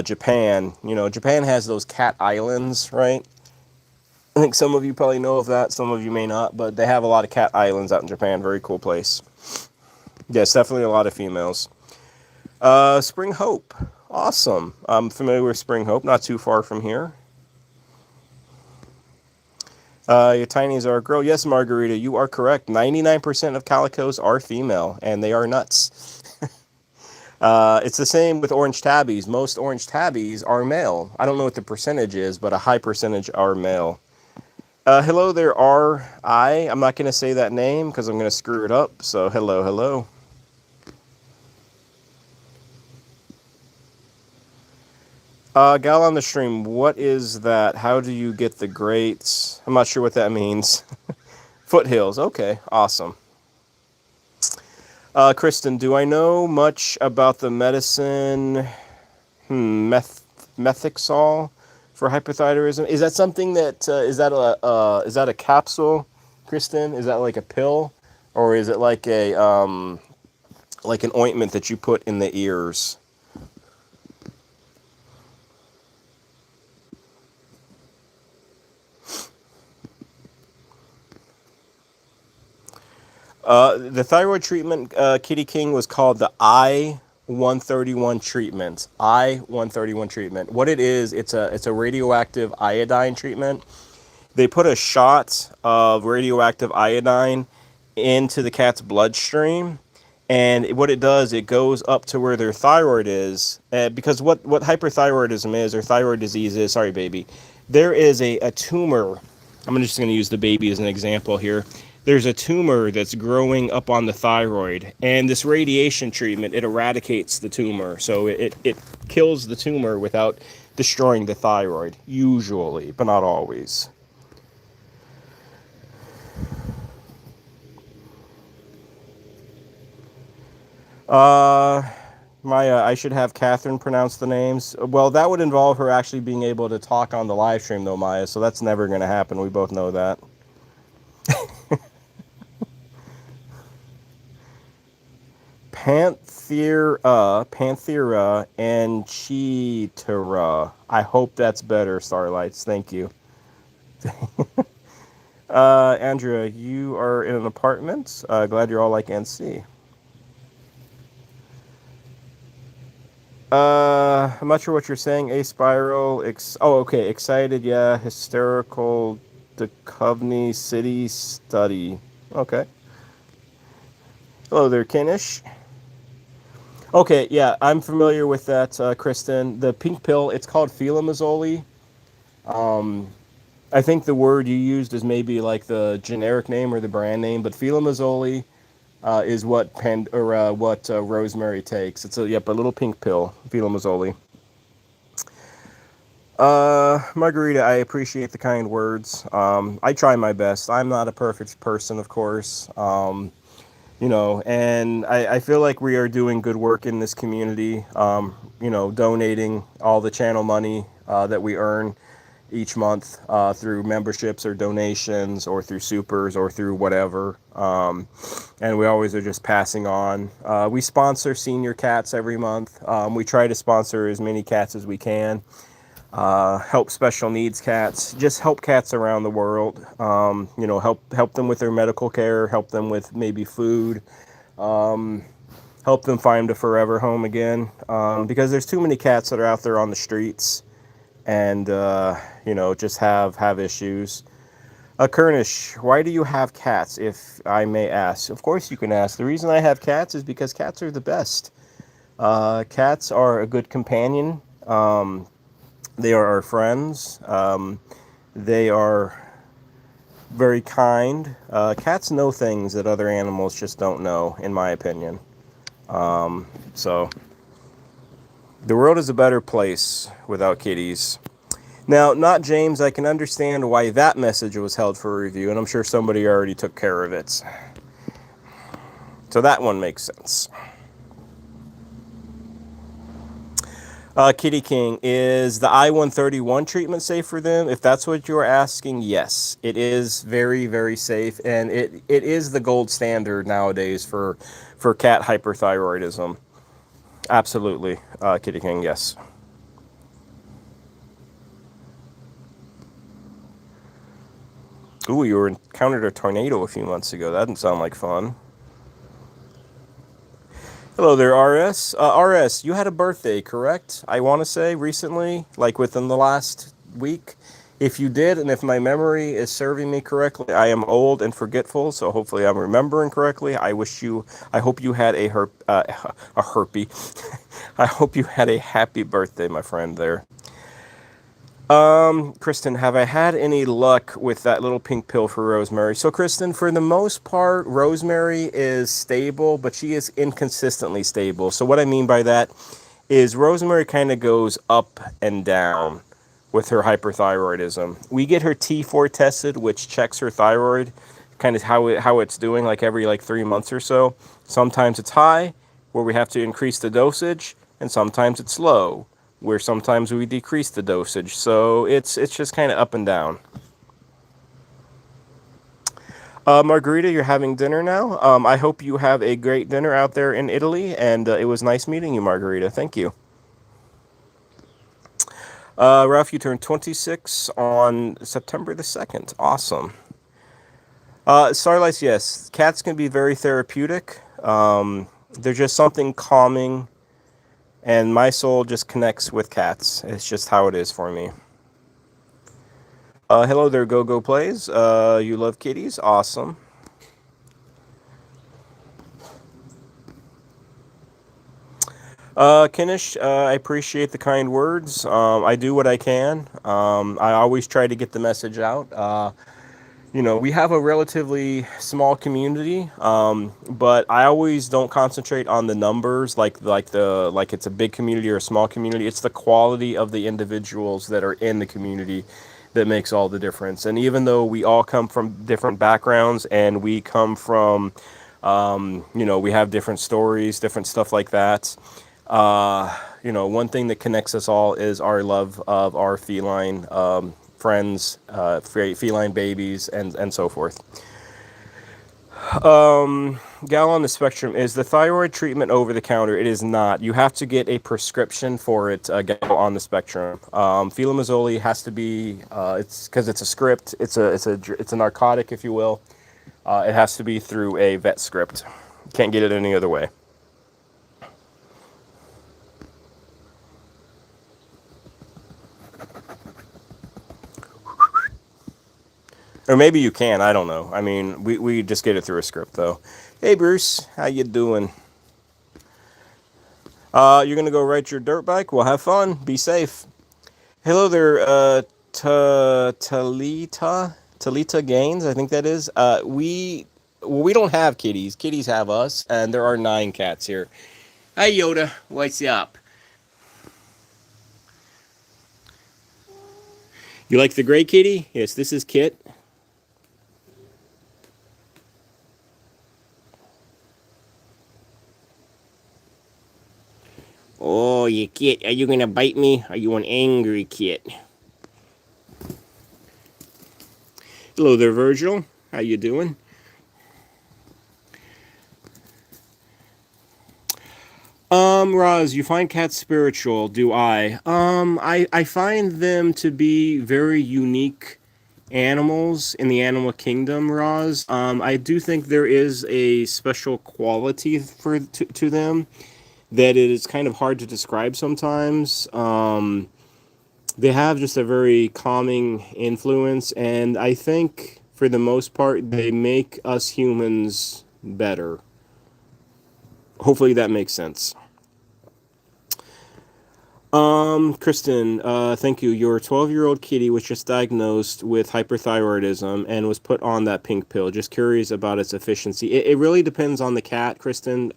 A: Japan. You know, Japan has those cat islands, right? I think some of you probably know of that, some of you may not, but they have a lot of cat islands out in Japan. Very cool place. Yes, definitely a lot of females. Spring Hope. Awesome. I'm familiar with Spring Hope, not too far from here. Your tinies are a girl. Yes, Margarita, you are correct. 99% of calicos are female, and they are nuts. It's the same with orange tabbies. Most orange tabbies are male. I don't know what the percentage is, but a high percentage are male. Hello there, I'm not going to say that name because I'm going to screw it up. So hello, hello. Gal on the stream, what is that? How do you get the greats? I'm not sure what that means. Foothills. Okay, awesome. Kristen, do I know much about the medicine Methixol for hypothyroidism? Is that something that is that a capsule, Kristen? Is that like a pill, or is it like an ointment that you put in the ears? The thyroid treatment, Kitty King, was called the I-131 treatment. I-131 treatment. What it is, it's a radioactive iodine treatment. They put a shot of radioactive iodine into the cat's bloodstream, and what it does, it goes up to where their thyroid is. Because what hyperthyroidism is, or thyroid disease is, sorry, baby, there is a tumor. I'm just going to use the baby as an example here. There's a tumor that's growing up on the thyroid, and this radiation treatment, it eradicates the tumor. So it kills the tumor without destroying the thyroid, usually, but not always. Maya, I should have Catherine pronounce the names. Well, that would involve her actually being able to talk on the live stream, though, Maya, so that's never going to happen. We both know that. Panthera, and Cheetara. I hope that's better, Starlights. Thank you. Andrea, you are in an apartment. Glad you're all like NC. I'm not sure what you're saying. A spiral. Okay. Excited. Yeah. Hysterical. The Coveney City Study. Okay. Hello there, Kinish. Okay, yeah, I'm familiar with that, Kristen. The pink pill, it's called feline. I think the word you used is maybe like the generic name or the brand name, but feline is what Rosemary takes. It's a little pink pill, feline. Margarita, I appreciate the kind words. I try my best. I'm not a perfect person, of course. And I feel like we are doing good work in this community, donating all the channel money that we earn each month through memberships or donations or through supers or through whatever. And we always are just passing on. We sponsor senior cats every month. We try to sponsor as many cats as we can. Help special needs cats, just help cats around the world. Help them with their medical care, help them with maybe food, help them find a forever home again. Because there's too many cats that are out there on the streets, and just have issues. Kernish, why do you have cats, if I may ask? Of course you can ask. The reason I have cats is because cats are the best. Cats are a good companion. They are our friends. They are very kind. Cats know things that other animals just don't know, in my opinion. So the world is a better place without kitties. Now, not James, I can understand why that message was held for review, and I'm sure somebody already took care of it. So that one makes sense. Kitty King, is the I-131 treatment safe for them? If that's what you're asking, yes. It is very, very safe, and it is the gold standard nowadays for cat hyperthyroidism. Absolutely, Kitty King, yes. Ooh, you encountered a tornado a few months ago. That didn't sound like fun. Hello there, RS. RS, you had a birthday, correct? I want to say recently, like within the last week. If you did, and if my memory is serving me correctly, I am old and forgetful, so hopefully I'm remembering correctly. I hope you had a herpy. I hope you had a happy birthday, my friend there. Kristen, have I had any luck with that little pink pill for Rosemary? So, Kristen, for the most part, Rosemary is stable, but she is inconsistently stable. So what I mean by that is Rosemary kind of goes up and down with her hyperthyroidism. We get her T4 tested, which checks her thyroid, kind of how it's doing, like every 3 months or so. Sometimes it's high, where we have to increase the dosage, and sometimes it's low, where sometimes we decrease the dosage. So it's just kind of up and down. Margarita, you're having dinner now. I hope you have a great dinner out there in Italy, and it was nice meeting you, Margarita. Thank you. Ralph, you turned 26 on September the 2nd. Awesome. Starlights, yes. Cats can be very therapeutic. They're just something calming, and my soul just connects with cats. It's just how it is for me. Hello there, Go Plays. You love kitties? Awesome. Kinish, I appreciate the kind words. I do what I can. I always try to get the message out. We have a relatively small community, but I always don't concentrate on the numbers, like it's a big community or a small community. It's the quality of the individuals that are in the community that makes all the difference. And even though we all come from different backgrounds, and we come from, we have different stories, different stuff like that. One thing that connects us all is our love of our feline friends, feline babies, and so forth. Gal on the spectrum, is the thyroid treatment over the counter? It is not. You have to get a prescription for it, Gal on the spectrum. Filamazole has to be, it's because it's a script. It's a narcotic, if you will. It has to be through a vet script. Can't get it any other way. Or maybe you can, I don't know. I mean, we just get it through a script, though. Hey, Bruce, how you doing? You're going to go ride your dirt bike? Well, have fun. Be safe. Hello there, Talita Gaines, I think that is. We don't have kitties. Kitties have us, and there are 9 cats here. Hi, Yoda. What's up? You like the gray kitty? Yes, this is Kit. Oh, you kid, are you gonna bite me? Are you an angry kid? Hello there, Virgil. How you doing? Roz, you find cats spiritual. Do I? I find them to be very unique animals in the animal kingdom, Roz. I do think there is a special quality to them that it is kind of hard to describe sometimes. They have just a very calming influence, and I think for the most part they make us humans better. Hopefully that makes sense. Kristen, thank you. Your 12-year-old kitty was just diagnosed with hyperthyroidism and was put on that pink pill. Just curious about its efficiency. It really depends on the cat, Kristen.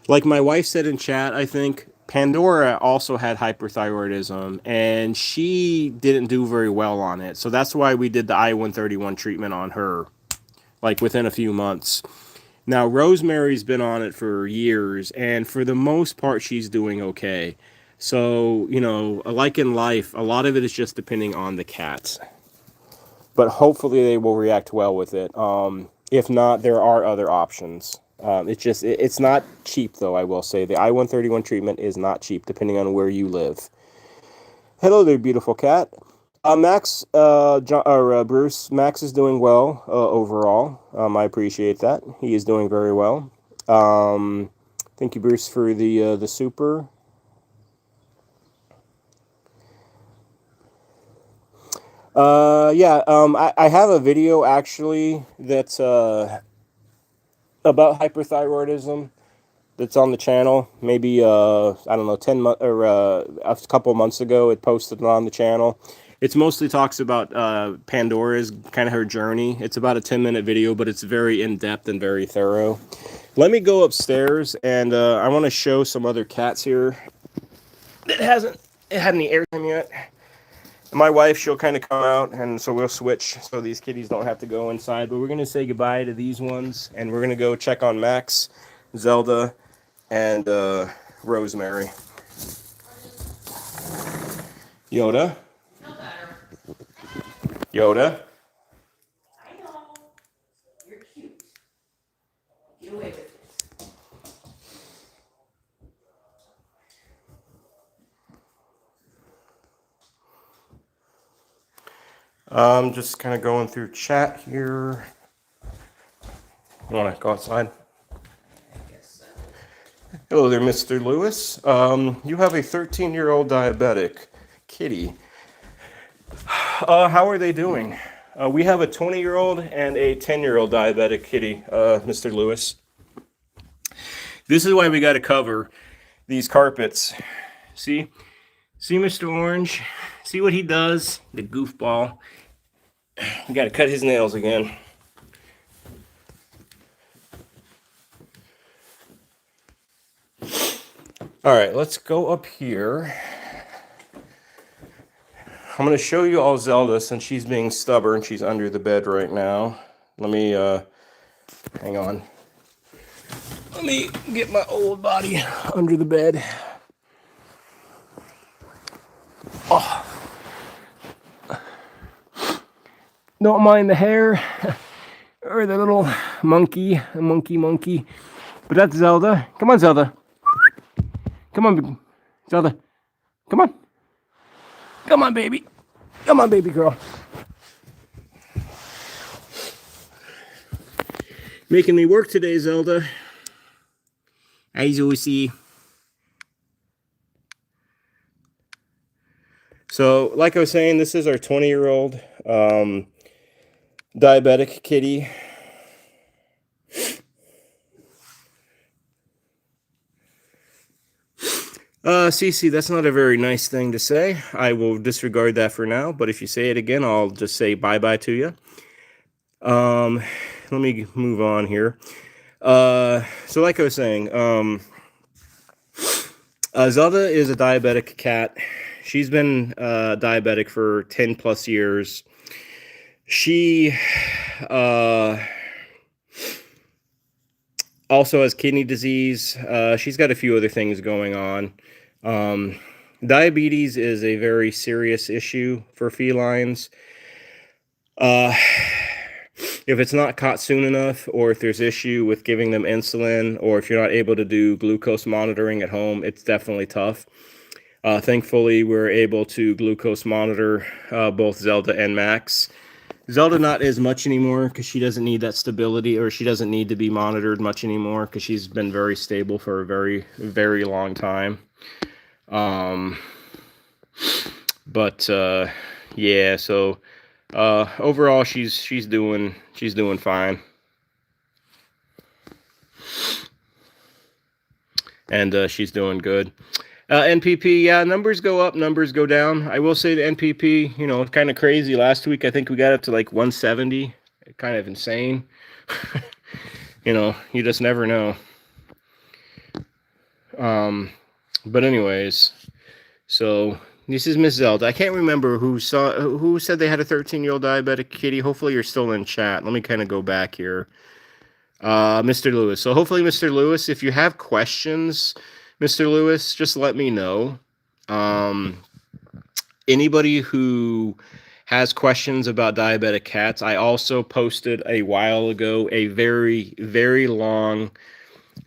A: Like my wife said in chat, I think Pandora also had hyperthyroidism and she didn't do very well on it. So that's why we did the I-131 treatment on her, like within a few months. Now, Rosemary's been on it for years, and for the most part, she's doing okay. So, you know, like in life, a lot of it is just depending on the cats. But hopefully they will react well with it. If not, there are other options. It's not cheap, though, I will say. The I-131 treatment is not cheap, depending on where you live. Hello there, beautiful cat. Bruce, Max is doing well overall. I appreciate that. He is doing very well. Thank you, Bruce, for the super. I have a video actually that's about hyperthyroidism that's on the channel. Maybe I don't know, 10 months or a couple months ago, it posted on the channel. It's mostly talks about Pandora's kind of her journey. It's about a 10-minute video, but it's very in depth and very thorough. Let me go upstairs, and I want to show some other cats here that hasn't had any airtime yet. My wife, she'll kind of come out, and so we'll switch so these kitties don't have to go inside. But we're going to say goodbye to these ones, and we're going to go check on Max, Zelda, and Rosemary. Yoda? Yoda?
B: I know. You're cute. Get away with it.
A: I'm just kind of going through chat here. You want to go outside?
B: I guess so.
A: Hello there, Mr. Lewis. You have a 13-year-old diabetic kitty. How are they doing? We have a 20-year-old and a 10-year-old diabetic kitty, Mr. Lewis. This is why we got to cover these carpets. See, Mr. Orange. See what he does, the goofball. We got to cut his nails again. All right, let's go up here. I'm going to show you all Zelda since she's being stubborn. She's under the bed right now. Let me, hang on. Let me get my old body under the bed. Oh. Don't mind the hair or the little monkey. But that's Zelda. Come on, Zelda. Come on, Zelda. Come on. Come on, baby. Come on, baby girl. Making me work today, Zelda. Hi, Zosie. So, like I was saying, this is our 20-year-old diabetic kitty. Cece, that's not a very nice thing to say. I will disregard that for now, but if you say it again, I'll just say bye-bye to you. Let me move on here. So like I was saying, Zelda is a diabetic cat. She's been diabetic for 10 plus years. She also has kidney disease. She's got a few other things going on. Diabetes is a very serious issue for felines. If it's not caught soon enough, or if there's issue with giving them insulin, or if you're not able to do glucose monitoring at home, it's definitely tough. Thankfully, we're able to glucose monitor both Zelda and Max. Zelda not as much anymore because she doesn't need that stability, or she doesn't need to be monitored much anymore because she's been very stable for a very, very long time. Yeah, so overall she's doing fine. and she's doing good. NPP, yeah, numbers go up, numbers go down. I will say the NPP, you know, it's kind of crazy. Last week, I think we got up to like 170. Kind of insane. You know, you just never know. But anyways, so this is Miss Zelda. I can't remember who said they had a 13-year-old diabetic kitty. Hopefully, you're still in chat. Let me kind of go back here. Mr. Lewis. So hopefully, Mr. Lewis, if you have questions, Mr. Lewis, just let me know. Anybody who has questions about diabetic cats, I also posted a while ago a very, very long,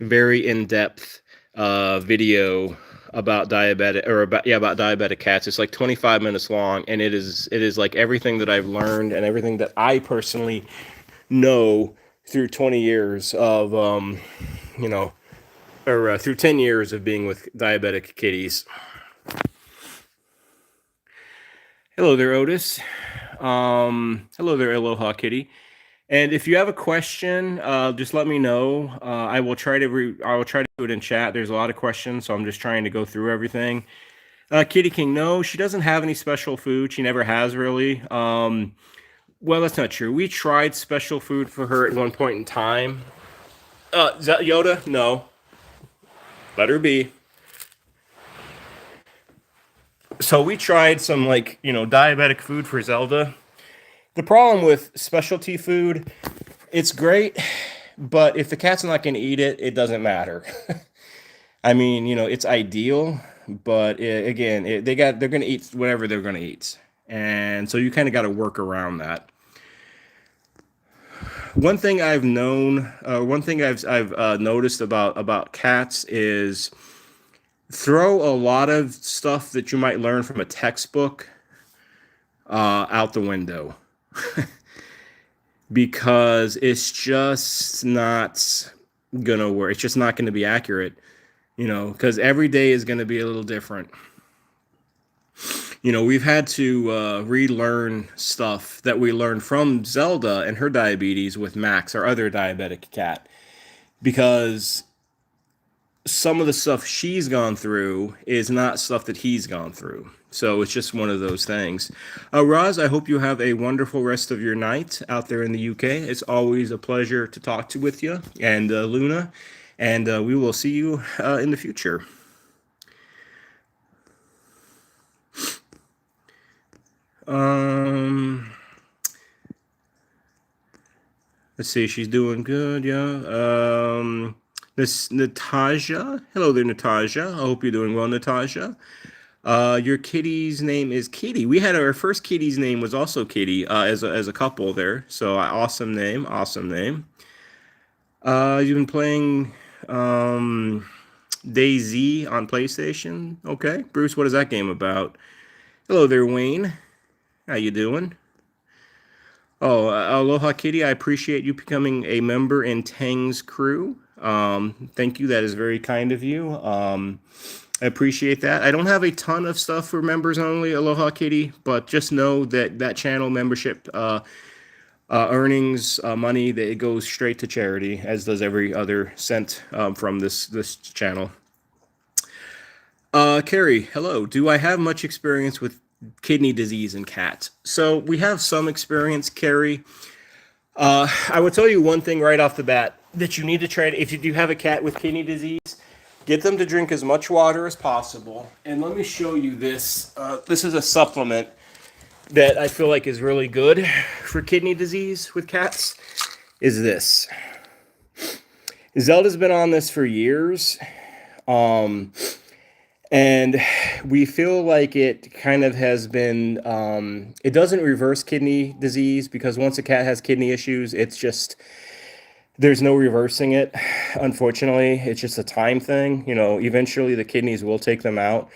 A: very in-depth video about diabetic cats. It's like 25 minutes long, and it is like everything that I've learned and everything that I personally know through 20 years of through 10 years of being with diabetic kitties. Hello there, Otis. Hello there, Aloha Kitty. And if you have a question, just let me know. I will try to do it in chat. There's a lot of questions, so I'm just trying to go through everything. Kitty King, no, she doesn't have any special food. She never has really. Well, that's not true. We tried special food for her at one point in time. Yoda, no. Let her be. So we tried some diabetic food for Zelda. The problem with specialty food, it's great, but if the cat's not going to eat it, it doesn't matter. I mean, it's ideal, but they're going to eat whatever they're going to eat, and so you kind of got to work around that. One thing I've noticed about cats is throw a lot of stuff that you might learn from a textbook out the window. Because it's just not gonna work. It's just not gonna be accurate, because every day is gonna be a little different. We've had to relearn stuff that we learned from Zelda and her diabetes with Max, our other diabetic cat, because some of the stuff she's gone through is not stuff that he's gone through. So it's just one of those things. Roz, I hope you have a wonderful rest of your night out there in the UK. It's always a pleasure to talk with you, and Luna, and we will see you in the future. Let's see, she's doing good, yeah. This Natasha. Hello there, Natasha. I hope you're doing well, Natasha. Your kitty's name is Kitty. We had our first kitty's name was also Kitty as a couple there. So awesome name, awesome name. You've been playing DayZ on PlayStation. Okay, Bruce, what is that game about? Hello there, Wayne. How you doing? Oh, Aloha Kitty. I appreciate you becoming a member in Tang's crew. Thank you. That is very kind of you. I appreciate that. I don't have a ton of stuff for members only, Aloha Kitty, but just know that channel membership earnings money, that it goes straight to charity, as does every other cent from this channel. Carrie, hello. Do I have much experience with kidney disease in cats? So we have some experience, Carrie. I will tell you one thing right off the bat that you need to try to, if you do have a cat with kidney disease, get them to drink as much water as possible. And let me show you this. This is a supplement that I feel like is really good for kidney disease with cats, is this. Zelda's been on this for years. And we feel like it kind of has been, it doesn't reverse kidney disease, because once a cat has kidney issues, it's just, there's no reversing it. Unfortunately, it's just a time thing. Eventually the kidneys will take them out.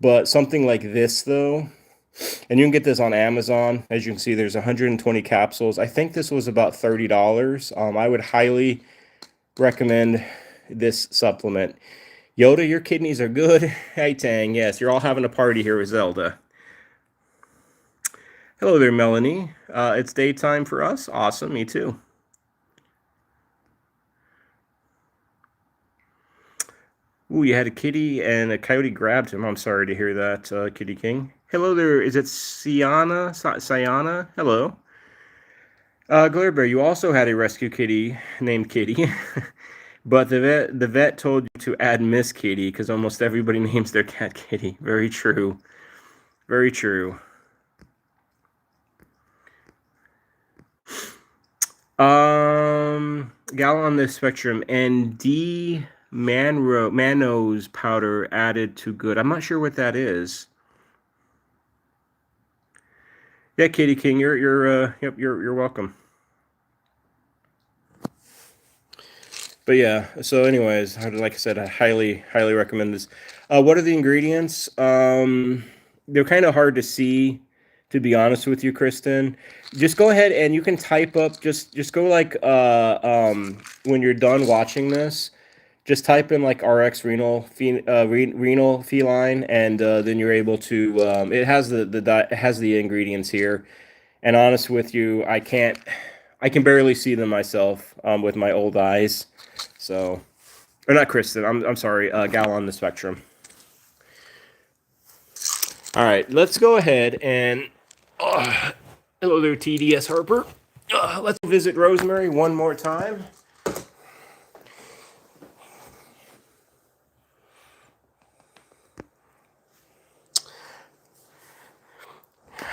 A: But something like this, though, and you can get this on Amazon. As you can see, there's 120 capsules. I think this was about $30. I would highly recommend this supplement. Yoda, your kidneys are good. Hey, Tang. Yes, you're all having a party here with Zelda. Hello there, Melanie. It's daytime for us. Awesome. Me too. Ooh, you had a kitty and a coyote grabbed him. I'm sorry to hear that, Kitty King. Hello there. Is it Siana? Hello. Glare you also had a rescue kitty named Kitty, but the vet told you to add Miss Kitty because almost everybody names their cat Kitty. Very true. Very true. Gal on the spectrum and Manos powder added to good. I'm not sure what that is. Yeah, Katie King, yep, you're welcome. But yeah, so anyways, like I said, I highly recommend this. What are the ingredients? They're kind of hard to see, to be honest with you, Kristen. Just go ahead and you can type up. Just go like when you're done watching this, just type in like RX renal feline, and then you're able to. It has it has the ingredients here, and honest with you, I can barely see them myself with my old eyes. So, or not Kristen. I'm sorry, Gal on the spectrum. All right, let's go ahead and hello there, TDS Harper. Let's visit Rosemary one more time.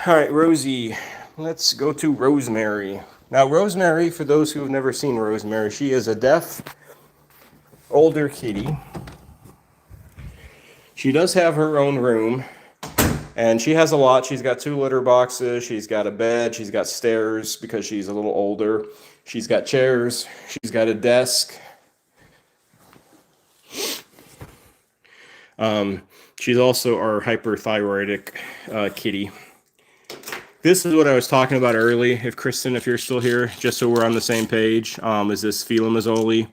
A: All right, Rosie, let's go to Rosemary. Now, Rosemary, for those who have never seen Rosemary, she is a deaf, older kitty. She does have her own room, and she has a lot. She's got 2 litter boxes. She's got a bed. She's got stairs because she's a little older. She's got chairs. She's got a desk. She's also our hyperthyroidic kitty. This is what I was talking about early. If Kristen, if you're still here, just so we're on the same page, is this feline.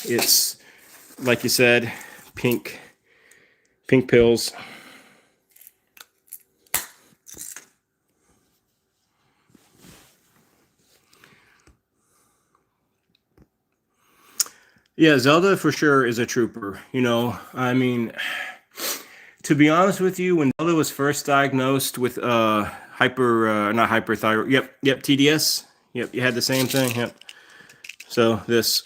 A: It's like you said, pink pills. Yeah, Zelda for sure is a trooper. You know, I mean, to be honest with you, when Zelda was first diagnosed with not hyperthyroid, yep, TDS, yep, you had the same thing, yep. So this,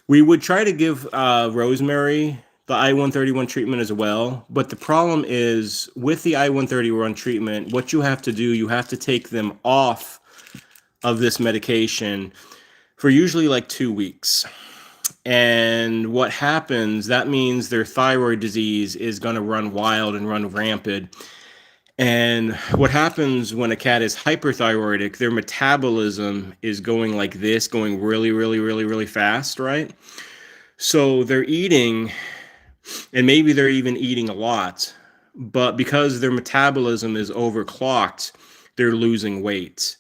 A: we would try to give Rosemary the I-131 treatment as well, but the problem is with the I-131 treatment, what you have to do, you have to take them off of this medication for usually like 2 weeks. And what happens, that means their thyroid disease is going to run wild and run rampant. And what happens when a cat is hyperthyroidic, their metabolism is going like this, going really fast, right? So they're eating, and maybe they're even eating a lot, but because their metabolism is overclocked, they're losing weight.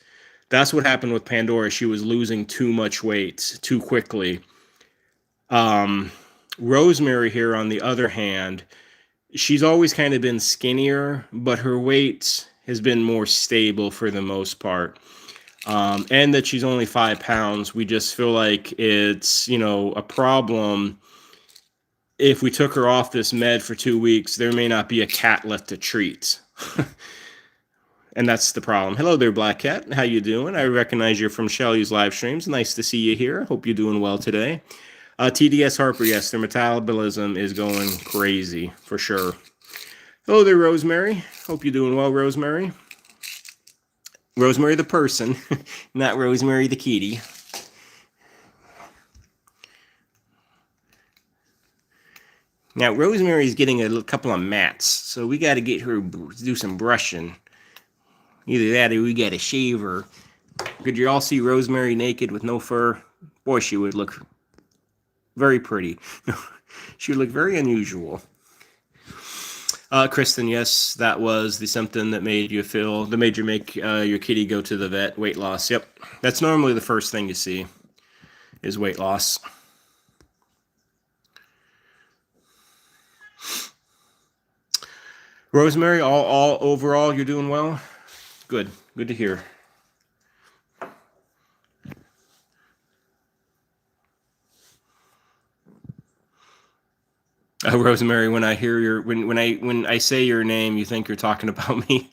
A: That's what happened with Pandora. She was losing too much weight too quickly. Rosemary here, on the other hand, she's always kind of been skinnier, but her weight has been more stable for the most part. And that she's only 5 pounds. We just feel like it's, a problem. If we took her off this med for 2 weeks, there may not be a cat left to treat. And that's the problem. Hello there, Black Cat. How you doing? I recognize you're from Shelly's live streams. Nice to see you here. Hope you're doing well today. TDS Harper, yes, their metabolism is going crazy, for sure. Hello there, Rosemary. Hope you're doing well, Rosemary. Rosemary the person, not Rosemary the kitty. Now, Rosemary's getting a couple of mats, so we got to get her to do some brushing. Either that or we got to shave her. Could you all see Rosemary naked with no fur? Boy, she would look very pretty. She would look very unusual. Kristen, yes, that was the symptom that made you make your kitty go to the vet. Weight loss. Yep. That's normally the first thing you see is weight loss. Rosemary, all overall, you're doing well? Good to hear. Rosemary, when I hear your when I say your name, you think you're talking about me.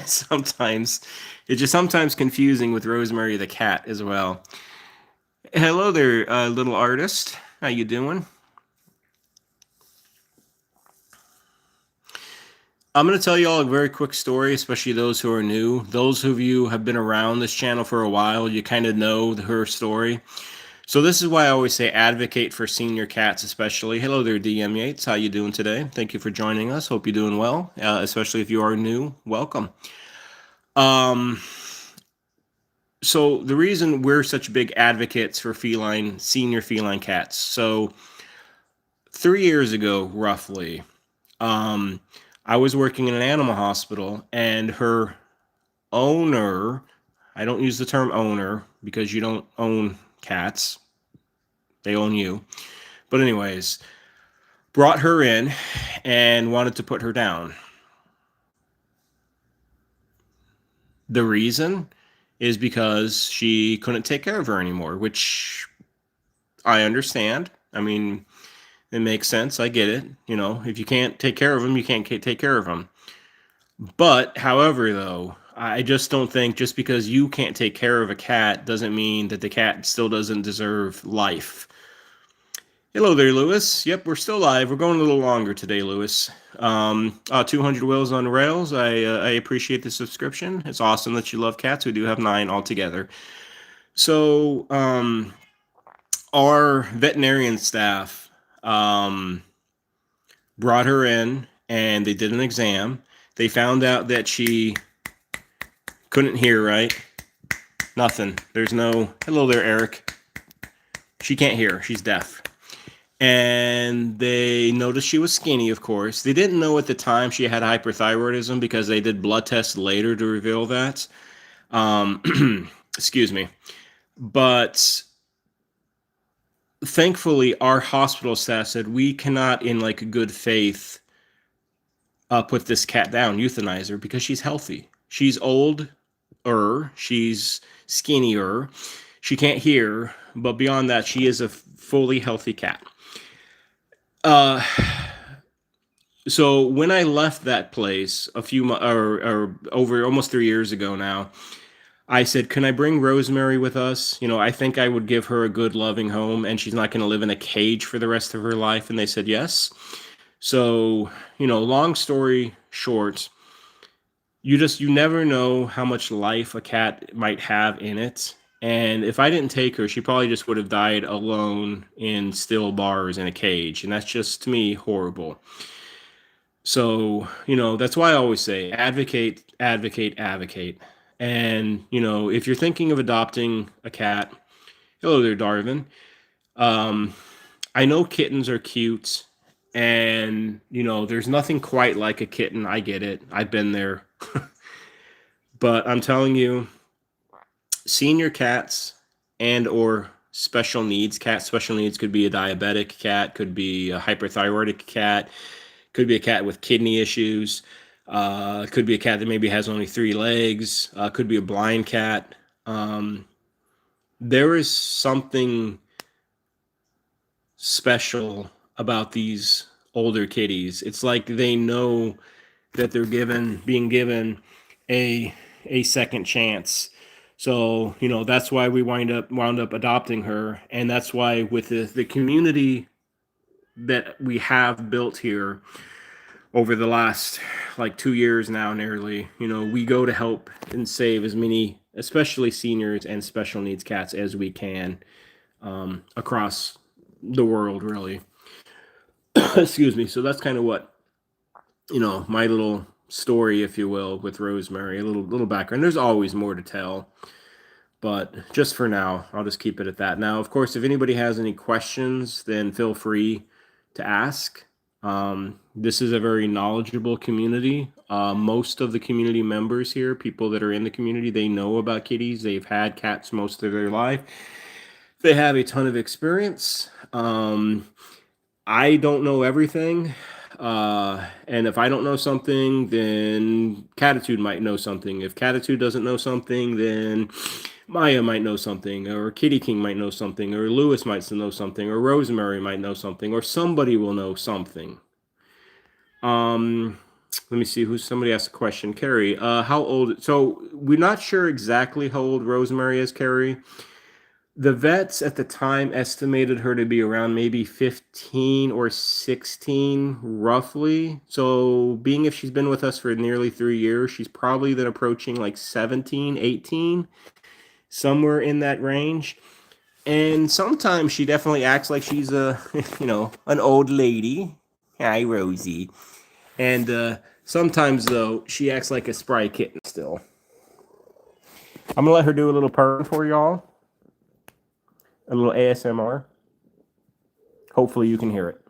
A: Sometimes it's just sometimes confusing with Rosemary the cat as well. Hello there, little artist. How you doing? I'm going to tell you all a very quick story, especially those who are new. Those of you who have been around this channel for a while, you kind of know her story. So this is why I always say advocate for senior cats, especially. Hello there, DM Yates. How you doing today? Thank you for joining us. Hope you're doing well, especially if you are new. Welcome. Um, so the reason we're such big advocates for senior feline cats. So 3 years ago, roughly, um, I was working in an animal hospital, and her owner, I don't use the term owner because you don't own cats, they own you. But anyways, brought her in and wanted to put her down. The reason is because she couldn't take care of her anymore, which I understand. I mean, it makes sense. I get it. You know, if you can't take care of them, you can't take care of them. But, however, though, I just don't think just because you can't take care of a cat doesn't mean that the cat still doesn't deserve life. Hello there, Lewis. Yep, we're still live. We're going a little longer today, Lewis. 200 wheels on rails. I appreciate the subscription. It's awesome that you love cats. We do have 9 altogether. So, our veterinarian staff brought her in, and they did an exam. They found out that she couldn't hear right. Nothing. There's no... Hello there, Eric. She can't hear. She's deaf. And they noticed she was skinny, of course. They didn't know at the time she had hyperthyroidism because they did blood tests later to reveal that. Excuse me. But thankfully, our hospital staff said we cannot, in like good faith, put this cat down, euthanize her, because she's healthy. She's older, she's skinnier, she can't hear, but beyond that, she is a fully healthy cat. So when I left that place or over almost 3 years ago now, I said, can I bring Rosemary with us? You know, I think I would give her a good, loving home, and she's not going to live in a cage for the rest of her life. And they said yes. So, you know, long story short, you never know how much life a cat might have in it. And if I didn't take her, she probably just would have died alone in steel bars in a cage. And that's just, to me, horrible. So, you know, that's why I always say advocate, advocate, advocate. And, you know, if you're thinking of adopting a cat, hello there, Darvin. Um, I know kittens are cute, and, you know, there's nothing quite like a kitten. I get it. I've been there. But I'm telling you, senior cats and or special needs cats. Special needs could be a diabetic cat, could be a hyperthyroidic cat, could be a cat with kidney issues, could be a cat that maybe has only 3 legs, could be a blind cat. There is something special about these older kitties. It's like they know that they're being given a second chance. So, you know, that's why we wound up adopting her, and that's why with the community that we have built here over the last like 2 years now, nearly, you know, we go to help and save as many, especially seniors and special needs cats, as we can across the world, really. Excuse me. So that's kind of what, you know, my little story, if you will, with Rosemary, a little background. There's always more to tell, but just for now, I'll just keep it at that. Now, of course, if anybody has any questions, then feel free to ask. This is a very knowledgeable community. Most of the community members here, people that are in the community, they know about kitties. They've had cats most of their life. They have a ton of experience. I don't know everything. And if I don't know something, then Catitude might know something. If Catitude doesn't know something, then Maya might know something, or Kitty King might know something, or Lewis might know something, or Rosemary might know something, or somebody will know something. Let me see who's somebody asked a question. Carrie, how old? So we're not sure exactly how old Rosemary is, Carrie. The vets at the time estimated her to be around maybe 15 or 16, roughly. So, being if she's been with us for nearly 3 years, she's probably then approaching like 17, 18, somewhere in that range. And sometimes she definitely acts like she's a, an old lady. Hi, Rosie. And sometimes, though, she acts like a spry kitten still. I'm going to let her do a little purr for y'all, a little ASMR. Hopefully, you can hear it.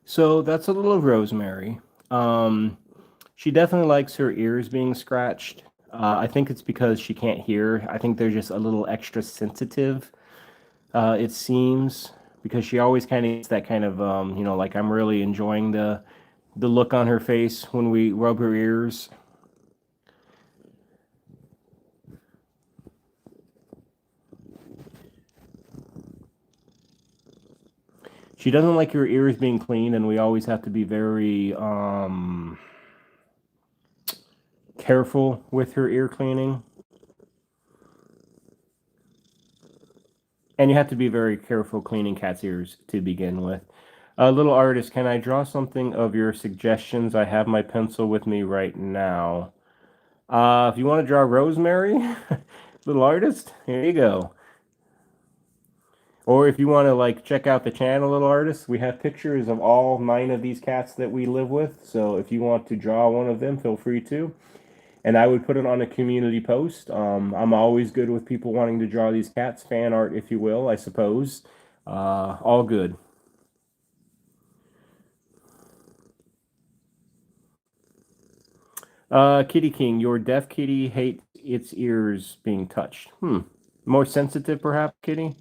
A: So that's a little of Rosemary. Um, she definitely likes her ears being scratched. I think it's because she can't hear. I think they're just a little extra sensitive, it seems, because she always kind of gets that kind of, like I'm really enjoying the look on her face when we rub her ears. She doesn't like her ears being clean, and we always have to be very careful with her ear cleaning. And you have to be very careful cleaning cat's ears to begin with. Little artist, can I draw something of your suggestions? I have my pencil with me right now. If you want to draw Rosemary, little artist, here you go. Or if you want to like check out the channel, little artist, we have pictures of all 9 of these cats that we live with. So if you want to draw one of them, feel free to. And I would put it on a community post. I'm always good with people wanting to draw these cats, fan art, if you will, I suppose. All good. Kitty King, your deaf kitty hates its ears being touched. More sensitive, perhaps, Kitty?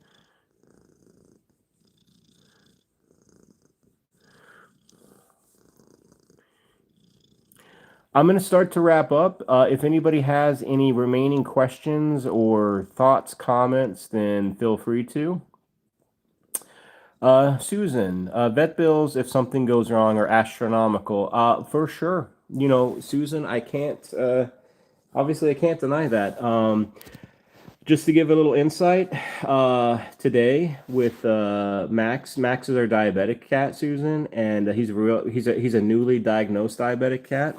A: I'm going to start to wrap up. If anybody has any remaining questions or thoughts, comments, then feel free to. Susan, vet bills, if something goes wrong, are astronomical. For sure. Susan, I can't, obviously, I can't deny that. Just to give a little insight, today with Max. Max is our diabetic cat, Susan, and he's a newly diagnosed diabetic cat.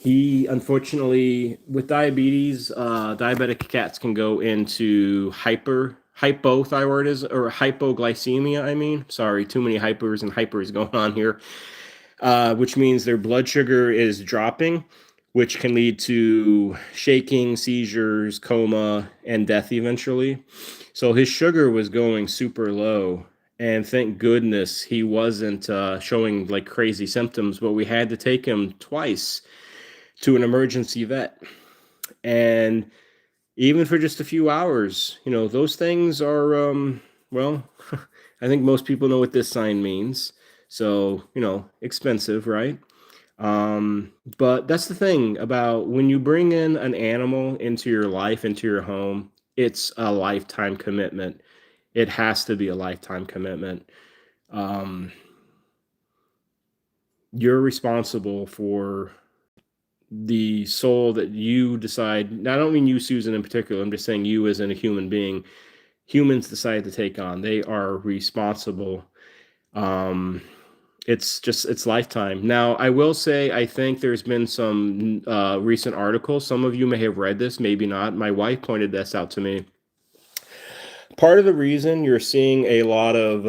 A: He unfortunately, with diabetes, diabetic cats can go into hypothyroidism or hypoglycemia. I mean, sorry, too many hypers and hypers going on here. Which means their blood sugar is dropping, which can lead to shaking, seizures, coma, and death eventually. So his sugar was going super low. And thank goodness he wasn't showing like crazy symptoms, but we had to take him twice to an emergency vet. And even for just a few hours, those things are, well, I think most people know what this sign means. So, expensive, right? But that's the thing about when you bring in an animal into your life, into your home, it's a lifetime commitment. It has to be a lifetime commitment. You're responsible for the soul that you decide. I don't mean you, Susan, in particular. I'm just saying you as in a human being. Humans decide to take on. They are responsible. Um, it's lifetime. Now, I will say, I think there's been some recent articles. Some of you may have read this, maybe not. My wife pointed this out to me. Part of the reason you're seeing a lot of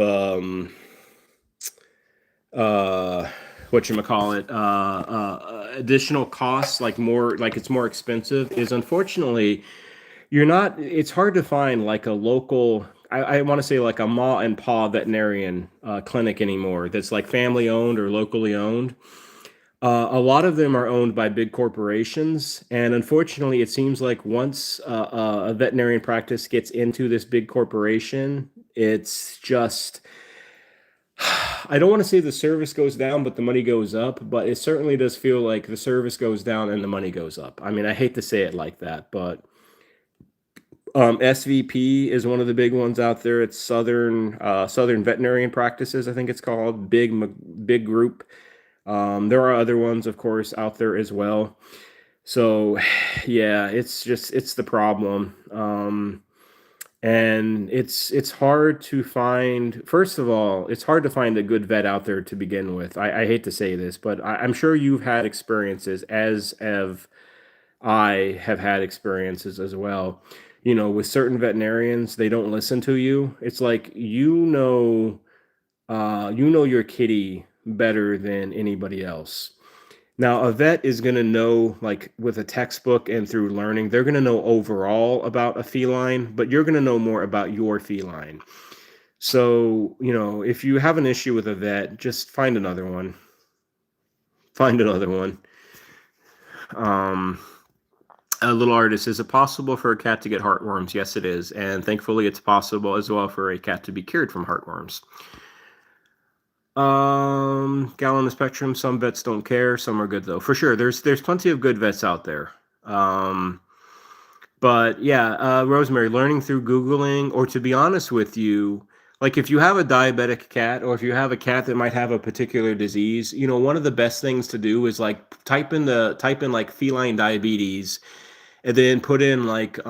A: uh whatchamacallit, additional costs, like more, like it's more expensive, is unfortunately you're not, it's hard to find like a local, I want to say like a ma and pa veterinarian clinic anymore that's like family owned or locally owned. A lot of them are owned by big corporations, and unfortunately it seems like once a veterinarian practice gets into this big corporation, it's just, I don't want to say the service goes down, but the money goes up. But it certainly does feel like the service goes down and the money goes up. I mean, I hate to say it like that, but SVP is one of the big ones out there. It's Southern Veterinarian Practices, I think it's called. Big group. There are other ones, of course, out there as well. So, yeah, it's the problem. And it's hard to find. First of all, it's hard to find a good vet out there to begin with. I hate to say this, but I'm sure you've had experiences, as I have had experiences as well. With certain veterinarians, they don't listen to you. It's like, your kitty better than anybody else. Now, a vet is going to know, like with a textbook and through learning, they're going to know overall about a feline, but you're going to know more about your feline. So, if you have an issue with a vet, just find another one. Find another one. A little artist, is it possible for a cat to get heartworms? Yes, it is. And thankfully, it's possible as well for a cat to be cured from heartworms. Gal on the spectrum, some vets don't care, some are good though. For sure, there's plenty of good vets out there. But yeah, Rosemary, learning through Googling, or to be honest with you, like if you have a diabetic cat, or if you have a cat that might have a particular disease, one of the best things to do is like type in like feline diabetes, and then put in like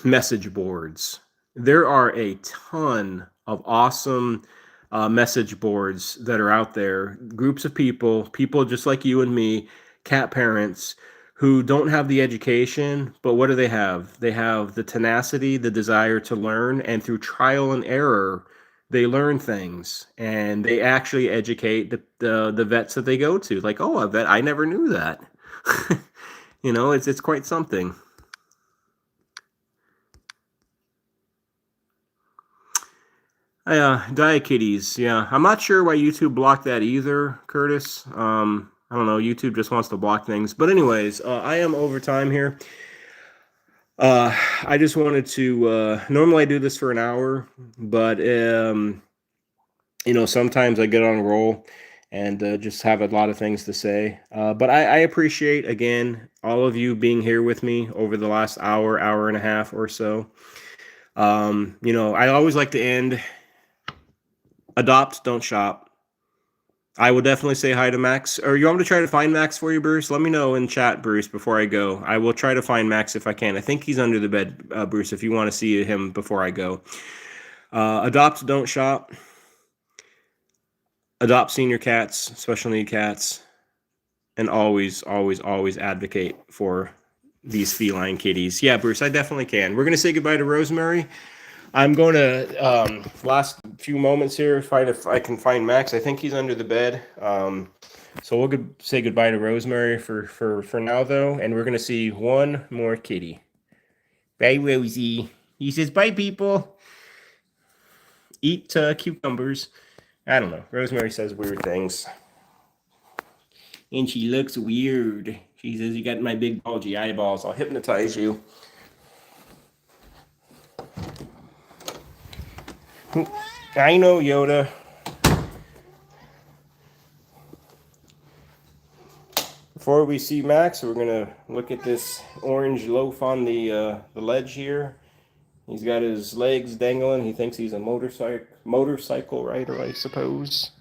A: message boards. There are a ton of awesome message boards that are out there. Groups of people just like you and me, cat parents who don't have the education, but what do they have? They have the tenacity, the desire to learn, and through trial and error, they learn things, and they actually educate the vets that they go to. Like, oh, a vet, I never knew that. It's quite something. Diet kitties. Yeah, I'm not sure why YouTube blocked that either, Curtis. I don't know. YouTube just wants to block things. But anyways, I am over time here. I just wanted to. Normally I do this for an hour, but sometimes I get on a roll and just have a lot of things to say. But I appreciate, again, all of you being here with me over the last hour and a half or so. I always like to end: adopt, don't shop. I will definitely say hi to Max. Or you want me to try to find Max for you, Bruce? Let me know in chat, Bruce, before I go. I will try to find Max if I can. I think he's under the bed, Bruce, if you want to see him before I go. Adopt, don't shop. Adopt senior cats, special need cats. And always, always, always advocate for these feline kitties. Yeah, Bruce, I definitely can. We're going to say goodbye to Rosemary. I'm going to, last few moments here, find if I can find Max. I think he's under the bed. So we'll say goodbye to Rosemary for now, though. And we're going to see one more kitty. Bye, Rosie. He says, bye, people. Eat cucumbers. I don't know. Rosemary says weird things. And she looks weird. She says, you got my big bulgy eyeballs. I'll hypnotize you. I know, Yoda. Before we see Max, we're going to look at this orange loaf on the ledge here. He's got his legs dangling. He thinks he's a motorcycle rider, I suppose.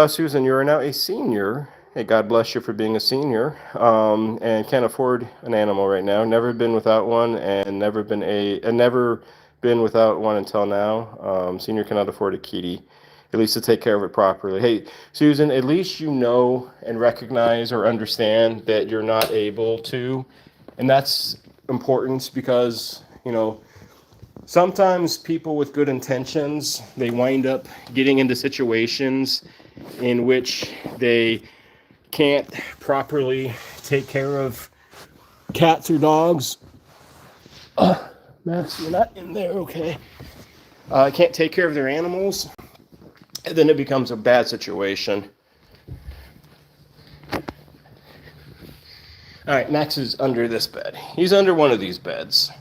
A: Susan, you are now a senior. Hey, God bless you for being a senior. And can't afford an animal right now. Never been without one, and never been without one until now. Senior cannot afford a kitty, at least to take care of it properly. Hey, Susan, at least you know and recognize or understand that you're not able to, and that's important because sometimes people with good intentions, they wind up getting into situations in which they can't properly take care of cats or dogs. Max, you're not in there, okay? Can't take care of their animals, and then it becomes a bad situation. All right, Max is under this bed. He's under one of these beds.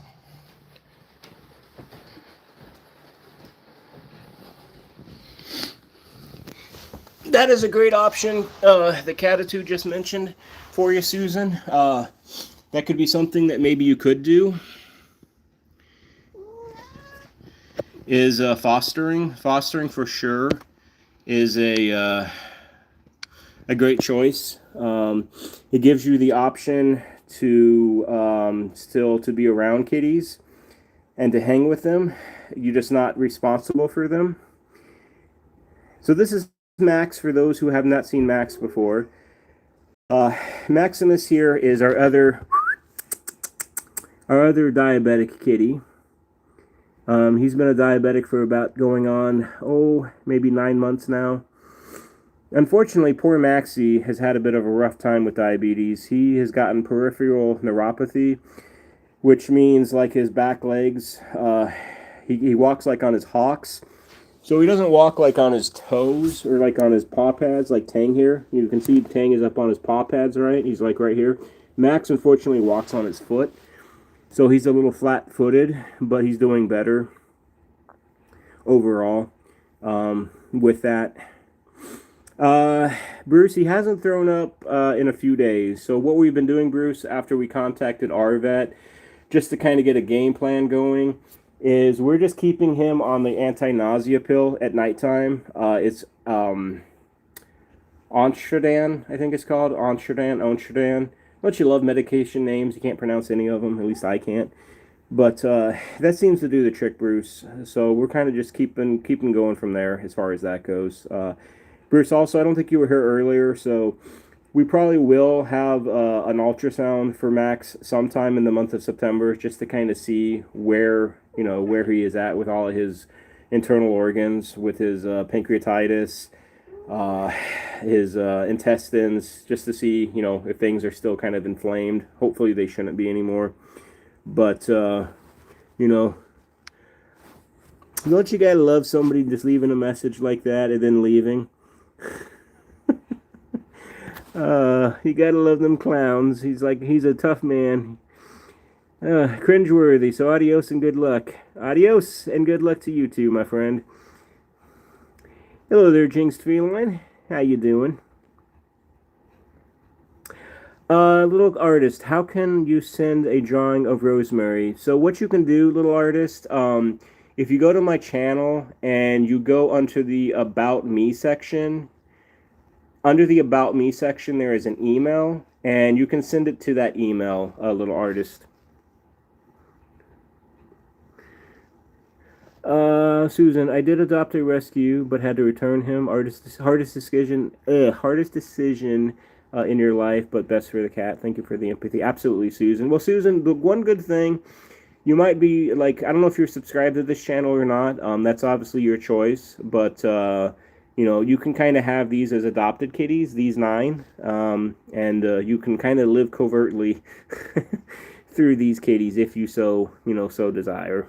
A: That is a great option, the Catitude just mentioned for you, Susan. That could be something that maybe you could do, is fostering. Fostering for sure is a great choice. It gives you the option to still to be around kitties and to hang with them. You're just not responsible for them. So this is Max, for those who have not seen Max before. Maximus here is our other diabetic kitty. He's been a diabetic for about going on, maybe 9 months now. Unfortunately, poor Maxie has had a bit of a rough time with diabetes. He has gotten peripheral neuropathy, which means like his back legs, he walks like on his hocks. So he doesn't walk like on his toes or like on his paw pads like Tang here. You can see Tang is up on his paw pads, right? He's like right here. Max, unfortunately, walks on his foot. So he's a little flat-footed, but he's doing better overall with that. Bruce, he hasn't thrown up in a few days. So what we've been doing, Bruce, after we contacted our vet, just to kind of get a game plan going, is we're just keeping him on the anti-nausea pill at nighttime. It's Onstradan, I think it's called. Onstradan. Don't you love medication names? You can't pronounce any of them. At least I can't. But that seems to do the trick, Bruce. So we're kind of just keeping going from there as far as that goes. Bruce, also, I don't think you were here earlier, so we probably will have an ultrasound for Max sometime in the month of September, just to kind of see where he is at with all of his internal organs, with his pancreatitis, his intestines, just to see if things are still kind of inflamed. Hopefully they shouldn't be anymore. But don't you gotta love somebody just leaving a message like that and then leaving? You gotta love them clowns. He's a tough man. Cringeworthy. So adios and good luck. Adios and good luck to you too, my friend. Hello there, Jinxed Feline. How you doing? Little artist, how can you send a drawing of Rosemary? So what you can do, little artist, if you go to my channel and you go onto the About Me section, under the About Me section there is an email, and you can send it to that email, little artist. Susan, I did adopt a rescue, but had to return him. Hardest decision in your life, but best for the cat. Thank you for the empathy. Absolutely, Susan. Well, Susan, the one good thing, you might be like, I don't know if you're subscribed to this channel or not. That's obviously your choice, but you can kind of have these as adopted kitties, these 9, and you can kind of live covertly through these kitties if you so desire.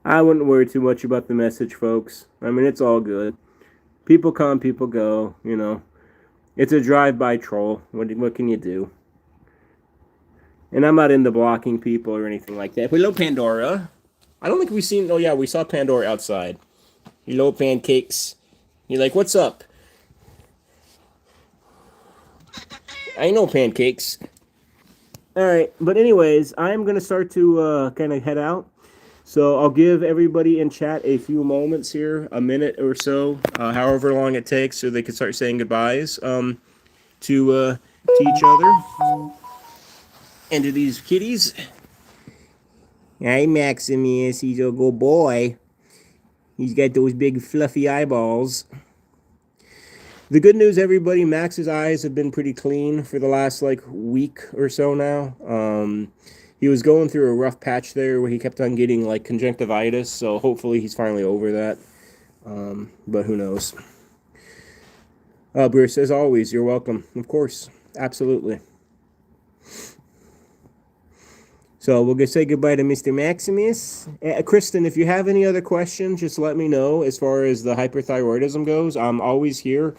A: I wouldn't worry too much about the message, folks. I mean, it's all good. People come, people go, It's a drive-by troll. What can you do? And I'm not into blocking people or anything like that. Hello, Pandora. I don't think we've seen... Oh, yeah, we saw Pandora outside. Hello, pancakes. You're like, what's up? I know pancakes. All right, but anyways, I'm gonna start to kind of head out. So I'll give everybody in chat a few moments here, a minute or so, however long it takes, so they can start saying goodbyes to each other and to these kitties. Hi, Maximus. He's a good boy. He's got those big fluffy eyeballs. The good news, everybody, Max's eyes have been pretty clean for the last like week or so now. He was going through a rough patch there where he kept on getting like conjunctivitis, so hopefully he's finally over that. But who knows? Bruce, as always, you're welcome. Of course, absolutely. So we'll say goodbye to Mr. Maximus. Kristen, if you have any other questions, just let me know. As far as the hyperthyroidism goes, I'm always here.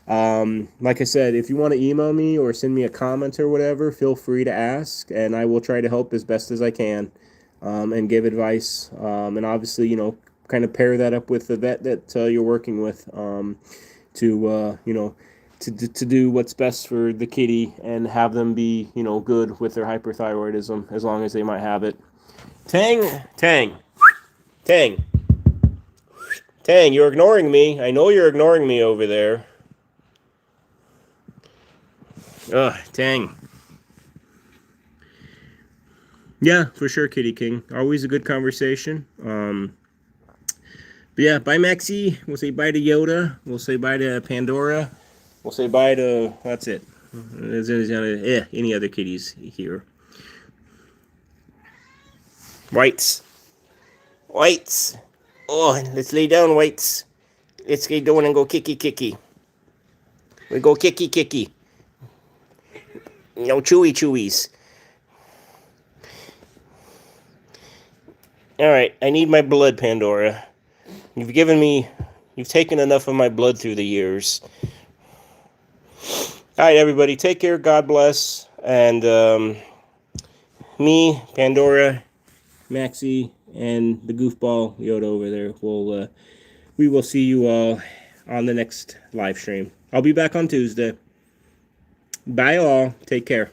A: Like I said, if you want to email me or send me a comment or whatever, feel free to ask, and I will try to help as best as I can, and give advice. And obviously, you know, kind of pair that up with the vet that you're working with, to you know, to do what's best for the kitty and have them be, you know, good with their hyperthyroidism as long as they might have it. Tang, Tang, Tang, Tang, you're ignoring me. I know you're ignoring me over there. Ugh, Tang. Yeah, for sure, Kitty King. Always a good conversation. But yeah, bye, Maxie. We'll say bye to Yoda. We'll say bye to Pandora. We'll say bye to... That's it. Any other kitties here. Whites. Whites. Oh, let's lay down, Whites. Let's get going and go kicky. We go kicky. No chewies. Alright, I need my blood, Pandora. You've taken enough of my blood through the years. Alright, everybody, take care, God bless. And me, Pandora, Maxie, and the goofball Yoda over there, we will see you all on the next live stream. I'll be back on Tuesday. Bye all. Take care.